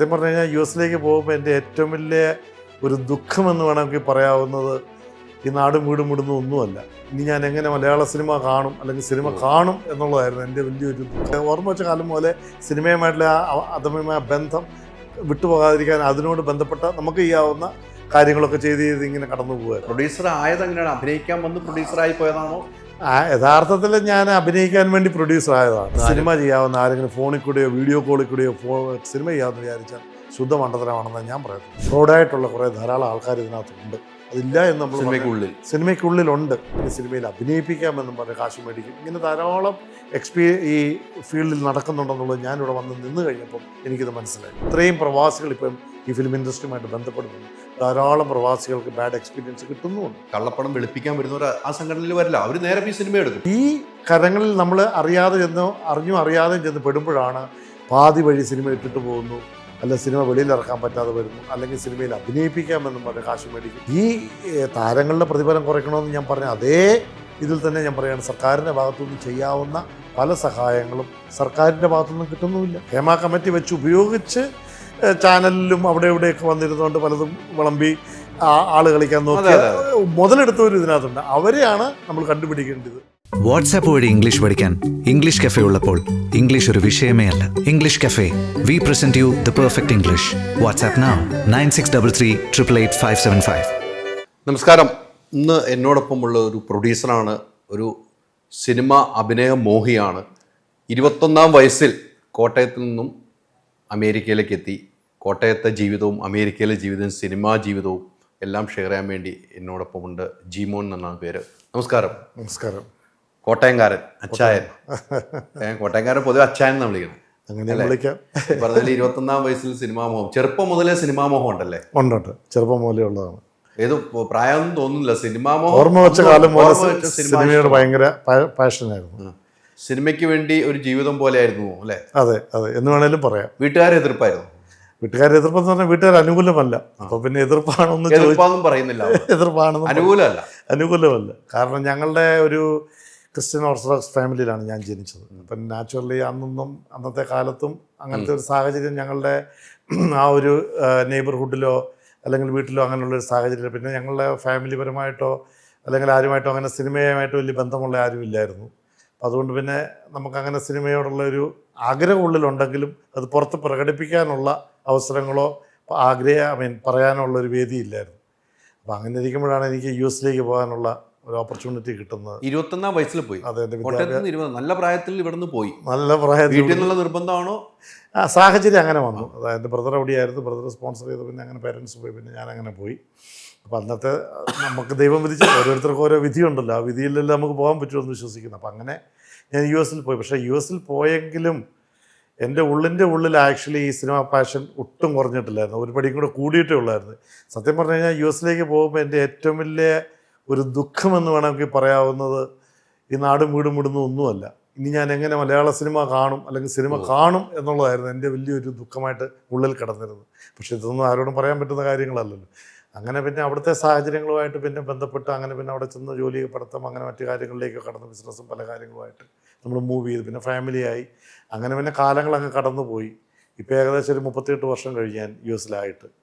സത്യം പറഞ്ഞു കഴിഞ്ഞാൽ US പോകുമ്പോൾ എൻ്റെ ഏറ്റവും വലിയ ഒരു ദുഃഖമെന്ന് വേണമെങ്കിൽ പറയാവുന്നത് ഈ നാടും വീടും വിടുന്ന ഒന്നുമല്ല. ഇനി ഞാൻ എങ്ങനെ മലയാള സിനിമ കാണും അല്ലെങ്കിൽ സിനിമ കാണും എന്നുള്ളതായിരുന്നു എൻ്റെ വലിയൊരു ദുഃഖം. ഓർമ്മ വെച്ച കാലം പോലെ സിനിമയുമായിട്ടുള്ള അദമ്യമായ ബന്ധം വിട്ടുപോകാതിരിക്കാൻ അതിനോട് ബന്ധപ്പെട്ട നമുക്ക് ചെയ്യാവുന്ന കാര്യങ്ങളൊക്കെ ചെയ്ത് ഇങ്ങനെ കടന്നു പോകുക. പ്രൊഡ്യൂസർ ആയത് എങ്ങനെയാണ്? അഭിനയിക്കാൻ വന്ന് പ്രൊഡ്യൂസറായി പോയതാണോ? യഥാർത്ഥത്തിൽ ഞാൻ അഭിനയിക്കാൻ വേണ്ടി പ്രൊഡ്യൂസർ ആയതാണ്. സിനിമ ചെയ്യാവുന്ന ആരെങ്കിലും ഫോണിൽ കൂടെയോ വീഡിയോ കോളിൽ കൂടെയോ സിനിമ ചെയ്യാമെന്ന് വിചാരിച്ചാൽ ശുദ്ധ മണ്ഡലമാണെന്ന് ഞാൻ പറയുന്നത്. ഫ്രോഡായിട്ടുള്ള കുറേ ധാരാളം ആൾക്കാർ ഇതിനകത്തുണ്ട്. അതില്ല എന്ന് നമ്മൾ സിനിമയ്ക്കുള്ളിലുണ്ട്. സിനിമയിൽ അഭിനയിപ്പിക്കാമെന്നും പറഞ്ഞ് കാശ് മേടിക്കും. ഇങ്ങനെ ധാരാളം ഈ ഫീൽഡിൽ നടക്കുന്നുണ്ടെന്നുള്ളത് ഞാനിവിടെ വന്ന് നിന്ന് കഴിഞ്ഞപ്പം എനിക്കിത് മനസ്സിലായി. ഇത്രയും പ്രവാസികൾ ഇപ്പം ഈ ഫിലിം ഇൻഡസ്ട്രിയുമായിട്ട് ബന്ധപ്പെടുന്നുണ്ട്. ധാരാളം പ്രവാസികൾക്ക് ബാഡ് എക്സ്പീരിയൻസ് കിട്ടുന്നുമുണ്ട്. കള്ളപ്പണം വെളുപ്പിക്കാൻ വരുന്നവർ ആ സംഘടനയിൽ വരില്ല, അവർ നേരെ ഈ സിനിമ എടുക്കും. ഈ കരങ്ങളിൽ നമ്മൾ അറിയാതെ അറിയാതെയും ചെന്ന് പെടുമ്പോഴാണ് പാതി വഴി സിനിമ ഇട്ടിട്ട് പോകുന്നു, അല്ല സിനിമ വെളിയിലിറക്കാൻ പറ്റാതെ വരുന്നു, അല്ലെങ്കിൽ സിനിമയിൽ അഭിനയിപ്പിക്കാമെന്നും പറഞ്ഞ് കാശ് മേടിക്കും. ഈ താരങ്ങളുടെ പ്രതിഫലം കുറയ്ക്കണമെന്ന് ഞാൻ പറഞ്ഞ അതേ ഇതിൽ തന്നെ ഞാൻ പറയുകയാണ്, സർക്കാരിൻ്റെ ഭാഗത്തുനിന്ന് ചെയ്യാവുന്ന പല സഹായങ്ങളും സർക്കാരിൻ്റെ ഭാഗത്തുനിന്നും കിട്ടുന്നുമില്ല. ഹേമ കമ്മിറ്റി വെച്ച് ഉപയോഗിച്ച് ചാനലിലും അവിടെ ഇവിടെയൊക്കെ വന്നിരുന്നുകൊണ്ട് പലതും വിളമ്പി ആള് കളിക്കാൻ നോക്കി മുതലെടുത്തവരും ഇതിനകത്തുണ്ട്. അവരെയാണ് നമ്മൾ കണ്ടുപിടിക്കേണ്ടത്. വാട്സാപ്പ് വഴി ഇംഗ്ലീഷ് പഠിക്കാൻ ഇംഗ്ലീഷ് കഫേ ഉള്ളപ്പോൾ ഇംഗ്ലീഷ് ഒരു വിഷയമേ അല്ല. English cafe, we present you the perfect English. WhatsApp now 9633388575. നമസ്കാരം. ഇന്ന് എന്നോടൊപ്പമുള്ള ഒരു പ്രൊഡ്യൂസറാണ്, ഒരു സിനിമ അഭിനയ മോഹിയാണ്. 21-ാം വയസ്സിൽ കോട്ടയത്തിൽ നിന്നും അമേരിക്കയിലേക്ക് എത്തി. കോട്ടയത്തെ ജീവിതവും അമേരിക്കയിലെ ജീവിതവും സിനിമാ ജീവിതവും എല്ലാം ഷെയർ ചെയ്യാൻ വേണ്ടി എന്നോടൊപ്പമുണ്ട് ജീമോൻ എന്നാണ് പേര്. നമസ്കാരം. നമസ്കാരം. കോട്ടയംകാരൻ, അച്ചായൻ. കോട്ടയംകാരൻ പൊതുവെ അച്ചായൻ എന്നാണ് വിളിക്കുന്നത്. അങ്ങനെ വിളിക്കാം. പറഞ്ഞാൽ 21-ാം വയസ്സിൽ സിനിമാമോഹം, ചെറുപ്പം മുതലേ സിനിമാമോഹം ഉണ്ടല്ലേ? ഉണ്ട്, ചെറുപ്പം മുതലേ ഉള്ളതാണ്. ഏത് പ്രായമൊന്നും തോന്നുന്നില്ല. സിനിമാമോഹം ഓർമ്മ വെച്ച കാലം പോലെ സിനിമയോട് ഭയങ്കര പാഷനായിരുന്നു. സിനിമയ്ക്ക് വേണ്ടി ഒരു ജീവിതം പോലെ ആയിരുന്നു അല്ലേ? അതെ അതെ എന്ന് വേണേലും പറയാം. വീട്ടുകാരെ എതിർപ്പായിരുന്നു? വീട്ടുകാരെ എതിർപ്പെന്ന് പറഞ്ഞാൽ വീട്ടുകാർ അനുകൂലമല്ല. അപ്പൊ പിന്നെ എതിർപ്പാണെന്ന് പറയുന്നില്ല. എതിർപ്പാണെന്ന് അനുകൂലമല്ല. കാരണം ഞങ്ങളുടെ ഒരു ക്രിസ്ത്യൻ ഓർത്തഡോക്സ് ഫാമിലിയിലാണ് ഞാൻ ജനിച്ചത്. അപ്പം നാച്ചുറലി അന്നത്തെ കാലത്തും അങ്ങനത്തെ ഒരു സാഹചര്യം ഞങ്ങളുടെ ആ ഒരു നെയ്ബർഹുഡിലോ അല്ലെങ്കിൽ വീട്ടിലോ അങ്ങനെയുള്ളൊരു സാഹചര്യം. പിന്നെ ഞങ്ങളുടെ ഫാമിലിപരമായിട്ടോ അല്ലെങ്കിൽ ആരുമായിട്ടോ അങ്ങനെ സിനിമയുമായിട്ടോ വലിയ ബന്ധമുള്ള ആരും ഇല്ലായിരുന്നു. അതുകൊണ്ട് പിന്നെ നമുക്കങ്ങനെ സിനിമയോടുള്ള ഒരു ആഗ്രഹം ഉള്ളിലുണ്ടെങ്കിലും അത് പുറത്ത് പ്രകടിപ്പിക്കാനുള്ള അവസരങ്ങളോ പറയാനുള്ള ഒരു വേദിയില്ലായിരുന്നു. അപ്പോൾ അങ്ങനെ ഇരിക്കുമ്പോഴാണ് എനിക്ക് US പോകാനുള്ള ഒരു ഓപ്പർച്യൂണിറ്റി കിട്ടുന്നത്. 21-ാം വയസ്സിൽ പോയി. അതെ, നല്ല പ്രായത്തിൽ ഇവിടുന്ന് പോയി. നല്ല പ്രായത്തിൽ. വീട്ടിൽ നിന്നുള്ള നിർബന്ധമാണോ? സാഹചര്യം അങ്ങനെ വന്നു. അതായത് എൻ്റെ ബ്രദർ അവിടെയായിരുന്നു. ബ്രദർ സ്പോൺസർ ചെയ്ത് പിന്നെ അങ്ങനെ പേരൻസ് പോയി. പിന്നെ ഞാനങ്ങനെ പോയി. അപ്പോൾ അന്നത്തെ നമുക്ക് ദൈവം വിധിച്ച ഓരോരുത്തർക്കും ഓരോ വിധിയുണ്ടല്ലോ. ആ വിധിയിലെല്ലാം നമുക്ക് പോകാൻ പറ്റുമെന്ന് വിശ്വസിക്കുന്നു. അപ്പം അങ്ങനെ ഞാൻ US പോയി. പക്ഷേ US പോയെങ്കിലും എൻ്റെ ഉള്ളിൽ ആക്ച്വലി ഈ സിനിമ പാഷൻ ഒട്ടും കുറഞ്ഞിട്ടില്ലായിരുന്നു. ഒരു പടിയും കൂടെ കൂടിയിട്ടേ ഉള്ളായിരുന്നു. സത്യം പറഞ്ഞു കഴിഞ്ഞാൽ US പോകുമ്പോൾ എൻ്റെ ഏറ്റവും വലിയ ഒരു ദുഃഖമെന്ന് വേണമെങ്കിൽ പറയാവുന്നത് ഈ നാടും വീടും വിടുന്ന ഒന്നുമല്ല. ഇനി ഞാൻ എങ്ങനെ മലയാള സിനിമ കാണും അല്ലെങ്കിൽ സിനിമ കാണും എന്നുള്ളതായിരുന്നു എൻ്റെ വലിയൊരു ദുഃഖമായിട്ട് ഉള്ളിൽ കിടന്നിരുന്നത്. പക്ഷേ ഇതൊന്നും ആരോടും പറയാൻ പറ്റുന്ന കാര്യങ്ങളല്ലല്ലോ. അങ്ങനെ പിന്നെ അവിടുത്തെ സാഹചര്യങ്ങളുമായിട്ട് പിന്നെ ബന്ധപ്പെട്ട് അങ്ങനെ പിന്നെ അവിടെ ചെന്ന് ജോലി, പഠിത്തം, അങ്ങനെ മറ്റു കാര്യങ്ങളിലേക്ക് കടന്ന് ബിസിനസ്സും പല കാര്യങ്ങളുമായിട്ട് നമ്മൾ മൂവ് ചെയ്ത് പിന്നെ ഫാമിലിയായി അങ്ങനെ പിന്നെ കാലങ്ങളങ്ങ് കടന്നു പോയി. ഇപ്പോൾ ഏകദേശം ഒരു 38 വർഷം കഴിഞ്ഞ് ഞാൻ US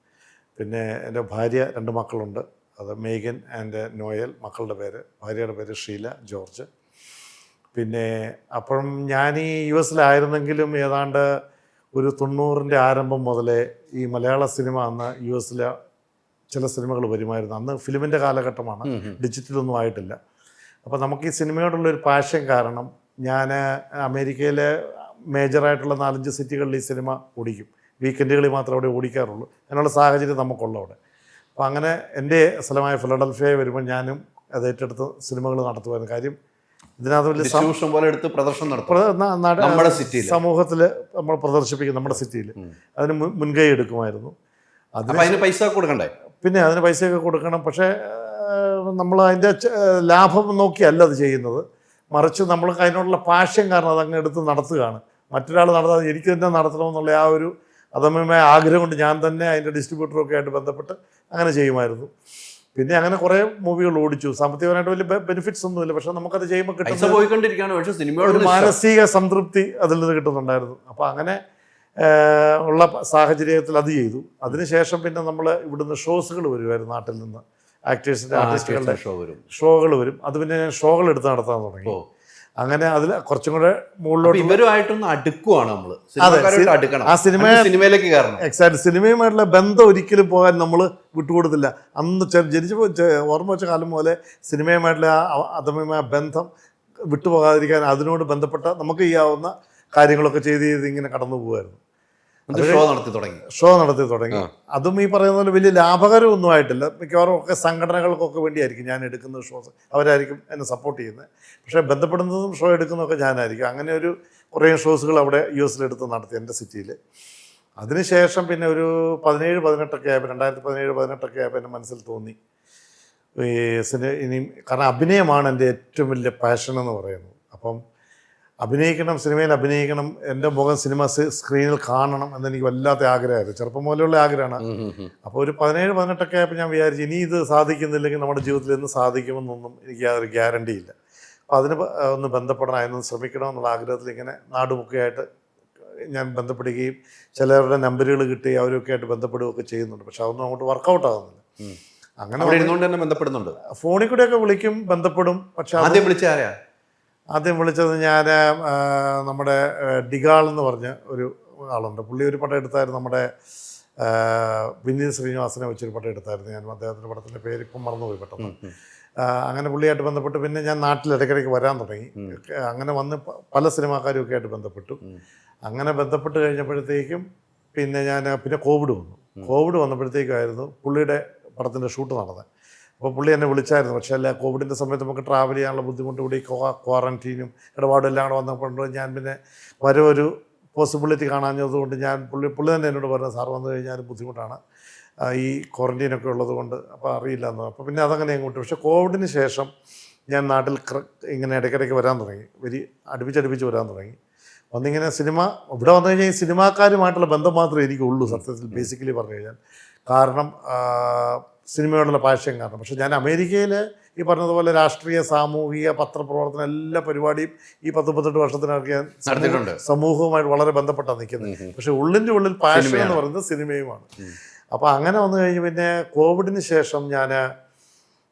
പിന്നെ എൻ്റെ ഭാര്യ 2 മക്കളുണ്ട്. അത് മേഗൻ ആൻഡ് നോയൽ മക്കളുടെ പേര്. ഭാര്യയുടെ പേര് ഷീല ജോർജ്. പിന്നെ അപ്പം ഞാൻ ഈ US ഏതാണ്ട് ഒരു 90-ൻ്റെ ആരംഭം മുതലേ ഈ മലയാള സിനിമ അന്ന് US ചില സിനിമകൾ വരുമായിരുന്നു. അന്ന് ഫിലിമിൻ്റെ കാലഘട്ടമാണ്, ഡിജിറ്റലൊന്നും ആയിട്ടില്ല. അപ്പോൾ നമുക്ക് ഈ സിനിമയോടുള്ളൊരു പാഷൻ കാരണം ഞാൻ അമേരിക്കയിലെ മേജറായിട്ടുള്ള 4-5 സിറ്റികളിൽ ഈ സിനിമ ഓടിക്കും. വീക്കെൻഡുകളിൽ മാത്രമേ അവിടെ ഓടിക്കാറുള്ളൂ. അതിനുള്ള സാഹചര്യം നമുക്കുള്ള അവിടെ. അപ്പോൾ അങ്ങനെ എൻ്റെ സ്ഥലമായ ഫിലഡൽഫിയ വരുമ്പോൾ ഞാനും അത് ഏറ്റെടുത്ത് സിനിമകൾ നടത്തുമായിരുന്നു. കാര്യം ഇതിനകത്ത് വലിയ സമൂഹത്തിൽ നമ്മൾ പ്രദർശിപ്പിക്കും നമ്മുടെ സിറ്റിയിൽ. അതിന് മുൻകൈ എടുക്കുമായിരുന്നു. അതിന് പൈസ കൊടുക്കണ്ടേ? പിന്നെ അതിന് പൈസയൊക്കെ കൊടുക്കണം. പക്ഷേ നമ്മൾ അതിൻ്റെ ലാഭം നോക്കിയല്ല അത് ചെയ്യുന്നത്. മറിച്ച് നമ്മൾ അതിനോടുള്ള പാഷൻ കാരണം അതങ്ങ് എടുത്ത് നടത്തുകയാണ്. മറ്റൊരാൾ നടത്താതെ എനിക്ക് തന്നെ നടത്തണമെന്നുള്ള ആ ഒരു അദമ്യമായ ആഗ്രഹം കൊണ്ട് ഞാൻ തന്നെ അതിൻ്റെ ഡിസ്ട്രിബ്യൂട്ടറൊക്കെ ആയിട്ട് ബന്ധപ്പെട്ട് അങ്ങനെ ചെയ്യുമായിരുന്നു. പിന്നെ അങ്ങനെ കുറേ മൂവികൾ ഓടിച്ചു. സാമ്പത്തികപരമായിട്ട് വലിയ ബെനിഫിറ്റ്സ് ഒന്നുമില്ല. പക്ഷെ നമുക്കത് ചെയ്യുമ്പോൾ കിട്ടുന്ന ഒരു മാനസിക സംതൃപ്തി അതിൽ നിന്ന് കിട്ടുന്നുണ്ടായിരുന്നു. അപ്പോൾ അങ്ങനെ ഉള്ള സാഹചര്യത്തിൽ അത് ചെയ്തു. അതിനുശേഷം പിന്നെ നമ്മൾ ഇവിടുന്ന് ഷോസുകൾ വരുമായിരുന്നു, നാട്ടിൽ നിന്ന് ആക്ടേഴ്സിൻ്റെ ആർട്ടിസ്റ്റുകളുടെ ഷോകൾ വരും. അത് പിന്നെ ഞാൻ ഷോകൾ എടുത്ത് നടത്താൻ തുടങ്ങി. അങ്ങനെ അതിൽ കുറച്ചും കൂടെ മുകളിലോട്ട് ഇവരുമായിട്ടൊന്ന് അടുക്കുവാണ് നമ്മൾ. ആ സിനിമയിലേക്ക് കയറണം. എക്സാക്ട് സിനിമയുമായിട്ടുള്ള ബന്ധം ഒരിക്കലും പോകാൻ നമ്മൾ വിട്ടുകൊടുത്തില്ല. അന്ന് ജനിച്ചപ്പോൾ ഓർമ്മ വെച്ച കാലം പോലെ സിനിമയുമായിട്ടുള്ള ആ അധമമായ ബന്ധം വിട്ടുപോകാതിരിക്കാൻ അതിനോട് ബന്ധപ്പെട്ട നമുക്ക് ചെയ്യാവുന്ന കാര്യങ്ങളൊക്കെ ചെയ്ത് ഇങ്ങനെ കടന്നു പോകുമായിരുന്നു. ഷോ നടത്തി തുടങ്ങി. അതും ഈ പറയുന്ന പോലെ വലിയ ലാഭകരമൊന്നും ആയിട്ടില്ല. മിക്കവാറും ഒക്കെ സംഘടനകൾക്കൊക്കെ വേണ്ടിയായിരിക്കും ഞാൻ എടുക്കുന്ന ഷോസ്, അവരായിരിക്കും എന്നെ സപ്പോർട്ട് ചെയ്യുന്നത്. പക്ഷേ ബന്ധപ്പെടുന്നതും ഷോ എടുക്കുന്നതൊക്കെ ഞാനായിരിക്കും. അങ്ങനെ ഒരു കുറേ ഷോസുകൾ അവിടെ US നടത്തി എൻ്റെ സിറ്റിയിൽ. അതിനുശേഷം പിന്നെ ഒരു 17-18 ആയപ്പോൾ 2017-18 ആയപ്പോൾ എൻ്റെ മനസ്സിൽ തോന്നി ഇനിയും, കാരണം അഭിനയമാണ് എൻ്റെ ഏറ്റവും വലിയ പാഷൻ എന്ന് പറയുന്നത്. അപ്പം അഭിനയിക്കണം, സിനിമയിൽ അഭിനയിക്കണം, എൻ്റെ മുഖം സിനിമ സ്ക്രീനിൽ കാണണം എന്നെനിക്ക് വല്ലാത്ത ആഗ്രഹമായിരുന്നു. ചെറുപ്പം മുതലുള്ള ആഗ്രഹമാണ്. അപ്പോൾ ഒരു 17-18 ആയപ്പോൾ ഞാൻ വിചാരിച്ചു ഇനി ഇത് സാധിക്കുന്നില്ലെങ്കിൽ നമ്മുടെ ജീവിതത്തിൽ എന്ന് സാധിക്കുമെന്നൊന്നും എനിക്ക് യാതൊരു ഗ്യാരണ്ടി ഇല്ല. അപ്പോൾ അതിന് ഒന്ന് ബന്ധപ്പെടണം, അതിനൊന്ന് ശ്രമിക്കണം എന്നുള്ള ആഗ്രഹത്തിൽ ഇങ്ങനെ നാടുമുഖയായിട്ട് ഞാൻ ബന്ധപ്പെടുകയും ചിലരുടെ നമ്പറുകൾ കിട്ടി അവരൊക്കെ ആയിട്ട് ബന്ധപ്പെടുകയൊക്കെ ചെയ്യുന്നുണ്ട്. പക്ഷെ അതൊന്നും അങ്ങോട്ട് വർക്കൗട്ട് ആകുന്നില്ല. അങ്ങനെ ബന്ധപ്പെടുന്നുണ്ട്, ഫോണിൽ കൂടെയൊക്കെ വിളിക്കും, ബന്ധപ്പെടും. പക്ഷെ ആദ്യം വിളിച്ചത് ഞാൻ നമ്മുടെ ഡിഗാൾ എന്ന് പറഞ്ഞ ഒരു ആളുണ്ട്. പുള്ളി ഒരു പടം എടുത്തായിരുന്നു, നമ്മുടെ വിനീത് ശ്രീനിവാസനെ വെച്ചൊരു പടം എടുത്തായിരുന്നു. ഞാൻ അദ്ദേഹത്തിൻ്റെ പടത്തിൻ്റെ പേര് ഇപ്പം മറന്നുപോയി പെട്ടെന്ന്. അങ്ങനെ പുള്ളിയായിട്ട് ബന്ധപ്പെട്ട് പിന്നെ ഞാൻ നാട്ടിൽ ഇടയ്ക്കിടയ്ക്ക് വരാൻ തുടങ്ങി. അങ്ങനെ വന്ന് പല സിനിമാക്കാരും ഒക്കെ ആയിട്ട് ബന്ധപ്പെട്ടു. അങ്ങനെ ബന്ധപ്പെട്ട് കഴിഞ്ഞപ്പോഴത്തേക്കും പിന്നെ പിന്നെ കോവിഡ് വന്നു. കോവിഡ് വന്നപ്പോഴത്തേക്കായിരുന്നു പുള്ളിയുടെ പടത്തിൻ്റെ ഷൂട്ട് നടന്നത്. അപ്പോൾ പുള്ളി എന്നെ വിളിച്ചായിരുന്നു. പക്ഷേ അല്ല, കോവിഡിൻ്റെ സമയത്ത് നമുക്ക് ട്രാവൽ ചെയ്യാനുള്ള ബുദ്ധിമുട്ട്, ഇവിടെ ക്വാറൻറ്റീനും ഇടപാടും എല്ലാം കൂടെ വന്നപ്പോൾ ഞാൻ പിന്നെ ഒരു പോസിബിലിറ്റി കാണാഞ്ഞതുകൊണ്ട് ഞാൻ പുള്ളി തന്നെ എന്നോട് പറഞ്ഞു, സാർ വന്നു കഴിഞ്ഞാൽ ബുദ്ധിമുട്ടാണ്, ഈ ക്വാറൻറ്റീനൊക്കെ ഉള്ളത് കൊണ്ട്, അപ്പോൾ അറിയില്ല എന്ന്. അപ്പോൾ പിന്നെ അതങ്ങനെ അങ്ങോട്ട്. പക്ഷേ കോവിഡിന് ശേഷം ഞാൻ നാട്ടിൽ ഇങ്ങനെ ഇടയ്ക്കിടയ്ക്ക് വരാൻ തുടങ്ങി, അടുപ്പിച്ചടുപ്പിച്ച് വരാൻ തുടങ്ങി. വന്നിങ്ങനെ സിനിമ ഇവിടെ വന്നു കഴിഞ്ഞാൽ ഈ സിനിമാക്കാരുമായിട്ടുള്ള ബന്ധം മാത്രമേ എനിക്കുള്ളൂ സത്യത്തിൽ, ബേസിക്കലി പറഞ്ഞു കഴിഞ്ഞാൽ. കാരണം സിനിമയോടുള്ള പാഷൻ കാരണം. പക്ഷെ ഞാൻ അമേരിക്കയിൽ ഈ പറഞ്ഞതുപോലെ രാഷ്ട്രീയ, സാമൂഹിക, പത്രപ്രവർത്തനം എല്ലാ പരിപാടിയും ഈ 10-18 വർഷത്തിനൊക്കെ ഞാൻ സമൂഹവുമായിട്ട് വളരെ ബന്ധപ്പെട്ടാണ് നിൽക്കുന്നത്. പക്ഷെ ഉള്ളിൻ്റെ ഉള്ളിൽ പാഷൻ എന്ന് പറയുന്നത് സിനിമയുമാണ്. അപ്പോൾ അങ്ങനെ വന്നു കഴിഞ്ഞ് പിന്നെ കോവിഡിന് ശേഷം ഞാൻ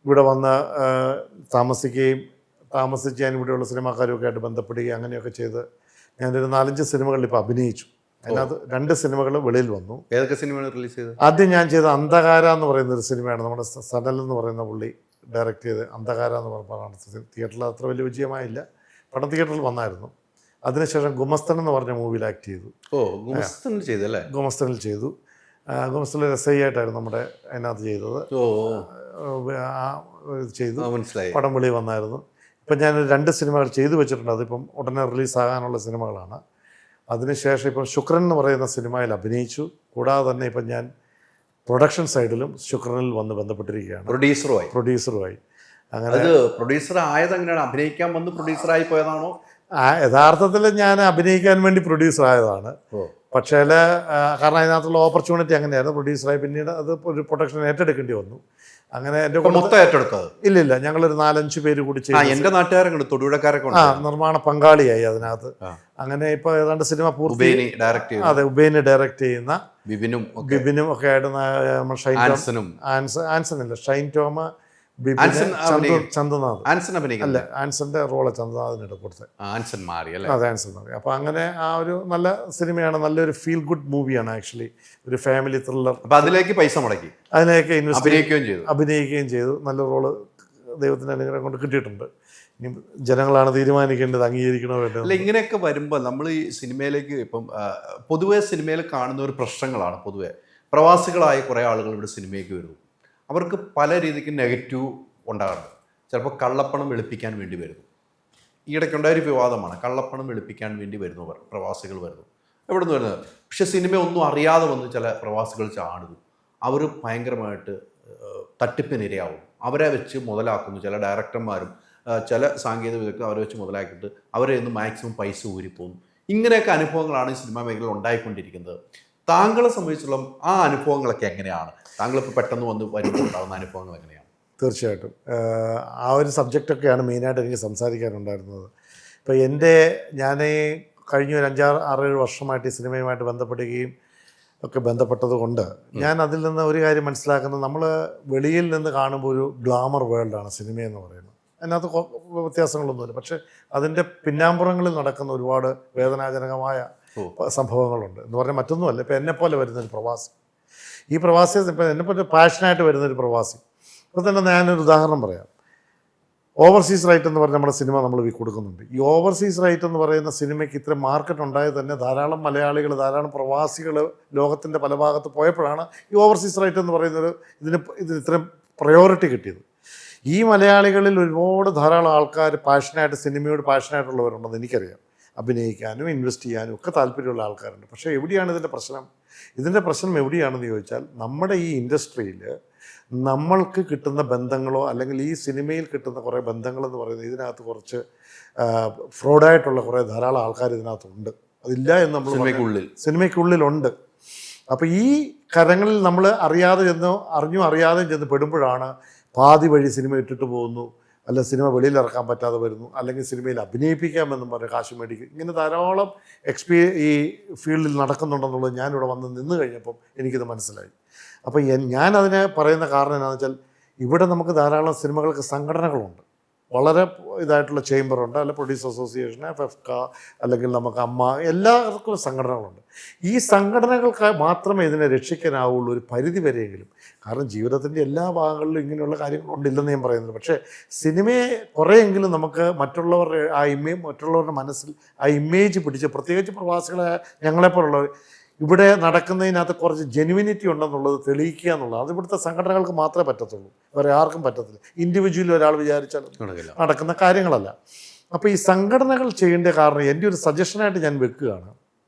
ഇവിടെ വന്ന് താമസിച്ച് ഞാൻ ഇവിടെയുള്ള സിനിമാക്കാരുമൊക്കെ ആയിട്ട് ബന്ധപ്പെടുകയും അങ്ങനെയൊക്കെ ചെയ്ത് ഞാനൊരു 4-5 സിനിമകളിൽ ഇപ്പോൾ അഭിനയിച്ചു. അതിനകത്ത് 2 സിനിമകൾ വെളിയിൽ വന്നു. ഏതൊക്കെ സിനിമകൾ റിലീസ് ചെയ്തത്? ആദ്യം ഞാൻ ചെയ്ത അന്ധകാര എന്ന് പറയുന്ന ഒരു സിനിമയാണ്. നമ്മുടെ സനൽ എന്ന് പറയുന്ന പുള്ളി ഡയറക്റ്റ് ചെയ്ത് അന്ധകാര എന്ന് പറഞ്ഞ തിയേറ്ററിൽ അത്ര വലിയ വിജയമായില്ല, പടം തിയേറ്ററിൽ വന്നായിരുന്നു. അതിനുശേഷം ഗുമസ്തൻ എന്ന് പറഞ്ഞ മൂവിയിൽ ആക്ട് ചെയ്തു. ഗുമസ്തനിൽ ചെയ്തു. ഗുമസ്തനിൽ SI ആയിട്ടായിരുന്നു നമ്മുടെ അതിനകത്ത് ചെയ്തത്. ചെയ്തു, പടം വെളി വന്നായിരുന്നു. ഇപ്പം ഞാൻ 2 സിനിമകൾ ചെയ്തു വെച്ചിട്ടുണ്ട്. അതിപ്പം ഉടനെ റിലീസാകാനുള്ള സിനിമകളാണ്. അതിനുശേഷം ഇപ്പം ശുക്രൻ എന്ന് പറയുന്ന സിനിമയിൽ അഭിനയിച്ചു. കൂടാതെ തന്നെ ഇപ്പം ഞാൻ പ്രൊഡക്ഷൻ സൈഡിലും ശുക്രനിൽ വന്ന് ബന്ധപ്പെട്ടിരിക്കുകയാണ്, പ്രൊഡ്യൂസറുമായി. അങ്ങനെ പ്രൊഡ്യൂസർ ആയത് എങ്ങനെയാണ്? അഭിനയിക്കാൻ വന്ന് പ്രൊഡ്യൂസറായി പോയതാണോ? യഥാർത്ഥത്തിൽ ഞാൻ അഭിനയിക്കാൻ വേണ്ടി പ്രൊഡ്യൂസർ ആയതാണ്. പക്ഷേ കാരണം അതിനകത്തുള്ള ഓപ്പർച്യൂണിറ്റി അങ്ങനെയായിരുന്നു. പ്രൊഡ്യൂസറായി പിന്നീട് അത് ഒരു പ്രൊഡക്ഷൻ ഏറ്റെടുക്കേണ്ടി വന്നു. അങ്ങനെ എൻ്റെ മൊത്തം ഏറ്റെടുത്തത് ഇല്ല, ഞങ്ങളൊരു 4-5 പേര് കൂടി ചെയ്തു. എൻ്റെ നാട്ടുകാരൊക്കെ തൊടുപുഴക്കാരൊക്കെ നിർമ്മാണ പങ്കാളിയായി അതിനകത്ത്. അങ്ങനെ ഇപ്പോൾ ഏതാണ്ട് സിനിമ പൂർത്തി. അതെ, ഉബൈന് ഡയറക്റ്റ് ചെയ്യുന്ന ബിബിനും ഒക്കെ ആയിട്ട് ആൻസണില്ല, ഷൈൻ ടോമ, ചന്ദ്രനാഥ്. അല്ല, ആൻസന്റെ റോള് ചന്ദ്രനാഥിന് കൊടുത്തത്. അതെ, ആൻസൺ മാറി. അപ്പോൾ അങ്ങനെ ആ ഒരു നല്ല സിനിമയാണ്, നല്ലൊരു ഫീൽ ഗുഡ് മൂവിയാണ് ആക്ച്വലി, ഒരു ഫാമിലി ത്രില്ലർ. അതിലേക്ക് പൈസ മുടക്കി, അതിലേക്ക് അഭിനയിക്കുകയും ചെയ്തു. നല്ല റോള് ദൈവത്തിൻ്റെ അനുഗ്രഹം കൊണ്ട് കിട്ടിയിട്ടുണ്ട്. ഇനി ജനങ്ങളാണ് തീരുമാനിക്കേണ്ടത്, അംഗീകരിക്കണോ വേണ്ടത്. അല്ല, ഇങ്ങനെയൊക്കെ വരുമ്പോൾ നമ്മൾ ഈ സിനിമയിലേക്ക് ഇപ്പം പൊതുവെ സിനിമയിൽ കാണുന്ന ഒരു പ്രശ്നങ്ങളാണ്. പൊതുവെ പ്രവാസികളായ കുറേ ആളുകൾ ഇവിടെ സിനിമയ്ക്ക് വരുന്നു. അവർക്ക് പല രീതിക്ക് നെഗറ്റീവ് ഉണ്ടാകാറുണ്ട്. ചിലപ്പോൾ കള്ളപ്പണം വെളുപ്പിക്കാൻ വേണ്ടി വരുന്നു. ഈയിടയ്ക്കുണ്ടായൊരു വിവാദമാണ്, കള്ളപ്പണം വെളുപ്പിക്കാൻ വേണ്ടി വരുന്നവർ, പ്രവാസികൾ വരുന്നു. എവിടെ നിന്ന് വരുന്നത്? പക്ഷെ സിനിമ ഒന്നും അറിയാതെ വന്ന് ചില പ്രവാസികൾ ചാടുന്നു. അവർ ഭയങ്കരമായിട്ട് തട്ടിപ്പിനിരയാവും. അവരെ വെച്ച് മുതലാക്കുന്നു. ചില ഡയറക്ടർമാരും ചില സാങ്കേതിക വിദഗ്ധരും അവരെ വെച്ച് മുതലാക്കിയിട്ട് അവരെ നിന്ന് മാക്സിമം പൈസ ഊരിപ്പോകുന്നു. ഇങ്ങനെയൊക്കെ അനുഭവങ്ങളാണ് ഈ സിനിമാ മേഖലയിൽ ഉണ്ടായിക്കൊണ്ടിരിക്കുന്നത്. താങ്കളെ സംബന്ധിച്ചുള്ള ആ അനുഭവങ്ങളൊക്കെ എങ്ങനെയാണ്? താങ്കളിപ്പോൾ പെട്ടെന്ന് വന്ന് വരുമ്പോൾ ഉണ്ടാകുന്ന അനുഭവങ്ങൾ എങ്ങനെയാണ്? തീർച്ചയായിട്ടും ആ ഒരു സബ്ജക്റ്റൊക്കെയാണ് മെയിനായിട്ട് എനിക്ക് സംസാരിക്കാനുണ്ടായിരുന്നത്. ഇപ്പോൾ ഞാൻ കഴിഞ്ഞ ഒരു 5-6-7 വർഷമായിട്ട് ഈ സിനിമയുമായിട്ട് ബന്ധപ്പെട്ടത് കൊണ്ട് ഞാൻ അതിൽ നിന്ന് ഒരു കാര്യം മനസ്സിലാക്കുന്നത്, നമ്മൾ വെളിയിൽ നിന്ന് കാണുമ്പോൾ ഒരു ഗ്ലാമർ വേൾഡാണ് സിനിമയെന്ന് പറയുന്നത്. അതിനകത്ത് വ്യത്യാസങ്ങളൊന്നുമില്ല. പക്ഷേ അതിൻ്റെ പിന്നാമ്പുറങ്ങളിൽ നടക്കുന്ന ഒരുപാട് വേദനാജനകമായ സംഭവങ്ങളുണ്ട്. എന്ന് പറഞ്ഞാൽ മറ്റൊന്നുമല്ല, ഇപ്പോൾ എന്നെപ്പോലെ വരുന്നൊരു പ്രവാസി, ഈ പ്രവാസി ഇപ്പോൾ എന്നെപ്പോലെ പാഷനായിട്ട് വരുന്നൊരു പ്രവാസി, ഇപ്പോൾ തന്നെ ഞാനൊരു ഉദാഹരണം പറയാം. ഓവർസീസ് റൈറ്റ് എന്ന് പറഞ്ഞ നമ്മുടെ സിനിമ നമ്മൾ കൊടുക്കുന്നുണ്ട്. ഈ ഓവർസീസ് റൈറ്റ് എന്ന് പറയുന്ന സിനിമയ്ക്ക് ഇത്ര മാർക്കറ്റ് ഉണ്ടായത് തന്നെ ധാരാളം മലയാളികൾ, ധാരാളം പ്രവാസികൾ ലോകത്തിൻ്റെ പല ഭാഗത്ത് പോയപ്പോഴാണ് ഈ ഓവർസീസ് റൈറ്റ് എന്ന് പറയുന്നത് ഇതിന് ഇത്രയും പ്രയോറിറ്റി കിട്ടിയത്. ഈ മലയാളികളിൽ ധാരാളം ആൾക്കാർ സിനിമയോട് പാഷനായിട്ടുള്ളവരുണ്ടെന്ന് എനിക്കറിയാം. അഭിനയിക്കാനും ഇൻവെസ്റ്റ് ചെയ്യാനും ഒക്കെ താല്പര്യമുള്ള ആൾക്കാരുണ്ട്. പക്ഷേ എവിടെയാണ് ഇതിൻ്റെ പ്രശ്നം? ഇതിൻ്റെ പ്രശ്നം എവിടെയാണെന്ന് ചോദിച്ചാൽ, നമ്മുടെ ഈ ഇൻഡസ്ട്രിയിൽ നമ്മൾക്ക് കിട്ടുന്ന ബന്ധങ്ങളോ അല്ലെങ്കിൽ ഈ സിനിമയിൽ കിട്ടുന്ന കുറേ ബന്ധങ്ങളെന്ന് പറയുന്നത് ഇതിനകത്ത് കുറച്ച് ഫ്രോഡായിട്ടുള്ള കുറേ ധാരാളം ആൾക്കാർ ഇതിനകത്തുണ്ട്. അതില്ല എന്ന് നമ്മൾ സിനിമയ്ക്കുള്ളിലുണ്ട്. അപ്പോൾ ഈ കരങ്ങളിൽ നമ്മൾ അറിയാതെ ചെന്ന് പെടുമ്പോഴാണ് പാതി വഴി സിനിമ ഇട്ടിട്ട് പോകുന്നു, അല്ല സിനിമ വെളിയിൽ ഇറക്കാൻ പറ്റാതെ വരുന്നു, അല്ലെങ്കിൽ സിനിമയിൽ അഭിനയിപ്പിക്കാമെന്നും പറഞ്ഞ് കാശ് മേടിക്കും. ഇങ്ങനെ ധാരാളം ഈ ഫീൽഡിൽ നടക്കുന്നുണ്ടെന്നുള്ളത് ഞാനിവിടെ വന്ന് നിന്ന് കഴിഞ്ഞപ്പം എനിക്കിത് മനസ്സിലായി. അപ്പോൾ ഞാനതിന് പറയുന്ന കാരണം എന്താണെന്ന് വെച്ചാൽ, ഇവിടെ നമുക്ക് ധാരാളം സിനിമകൾക്ക് സംഘടനകളുണ്ട്. വളരെ ഇതായിട്ടുള്ള ചേംബറുണ്ട്, അല്ല പ്രൊഡ്യൂസർ അസോസിയേഷൻ, FFK, അല്ലെങ്കിൽ നമുക്ക് അമ്മ, എല്ലാവർക്കും സംഘടനകളുണ്ട്. ഈ സംഘടനകൾക്ക് മാത്രമേ ഇതിനെ രക്ഷിക്കാനാവുള്ളൂ ഒരു പരിധി വരെയെങ്കിലും. കാരണം ജീവിതത്തിൻ്റെ എല്ലാ ഭാഗങ്ങളിലും ഇങ്ങനെയുള്ള കാര്യങ്ങളുണ്ടില്ലെന്ന് ഞാൻ പറയുന്നത്. പക്ഷേ സിനിമയെ കുറേയെങ്കിലും നമുക്ക് മറ്റുള്ളവരുടെ മനസ്സിൽ ആ ഇമേജ് പിടിച്ച്, പ്രത്യേകിച്ച് പ്രവാസികളായ ഞങ്ങളെപ്പോലുള്ളവർ, ഇവിടെ നടക്കുന്നതിനകത്ത് കുറച്ച് ജെനുവിനിറ്റി ഉണ്ടെന്നുള്ളത് തെളിയിക്കുക എന്നുള്ളത് അത് ഇവിടുത്തെ സംഘടനകൾക്ക് മാത്രമേ പറ്റത്തുള്ളൂ, വേറെ ആർക്കും പറ്റത്തില്ല. ഇൻഡിവിജ്വലി ഒരാൾ വിചാരിച്ചാൽ നടക്കുന്ന കാര്യങ്ങളല്ല. അപ്പോൾ ഈ സംഘടനകൾ ചെയ്യേണ്ട കാരണം എൻ്റെ ഒരു സജഷനായിട്ട് ഞാൻ വെക്കുകയാണ്.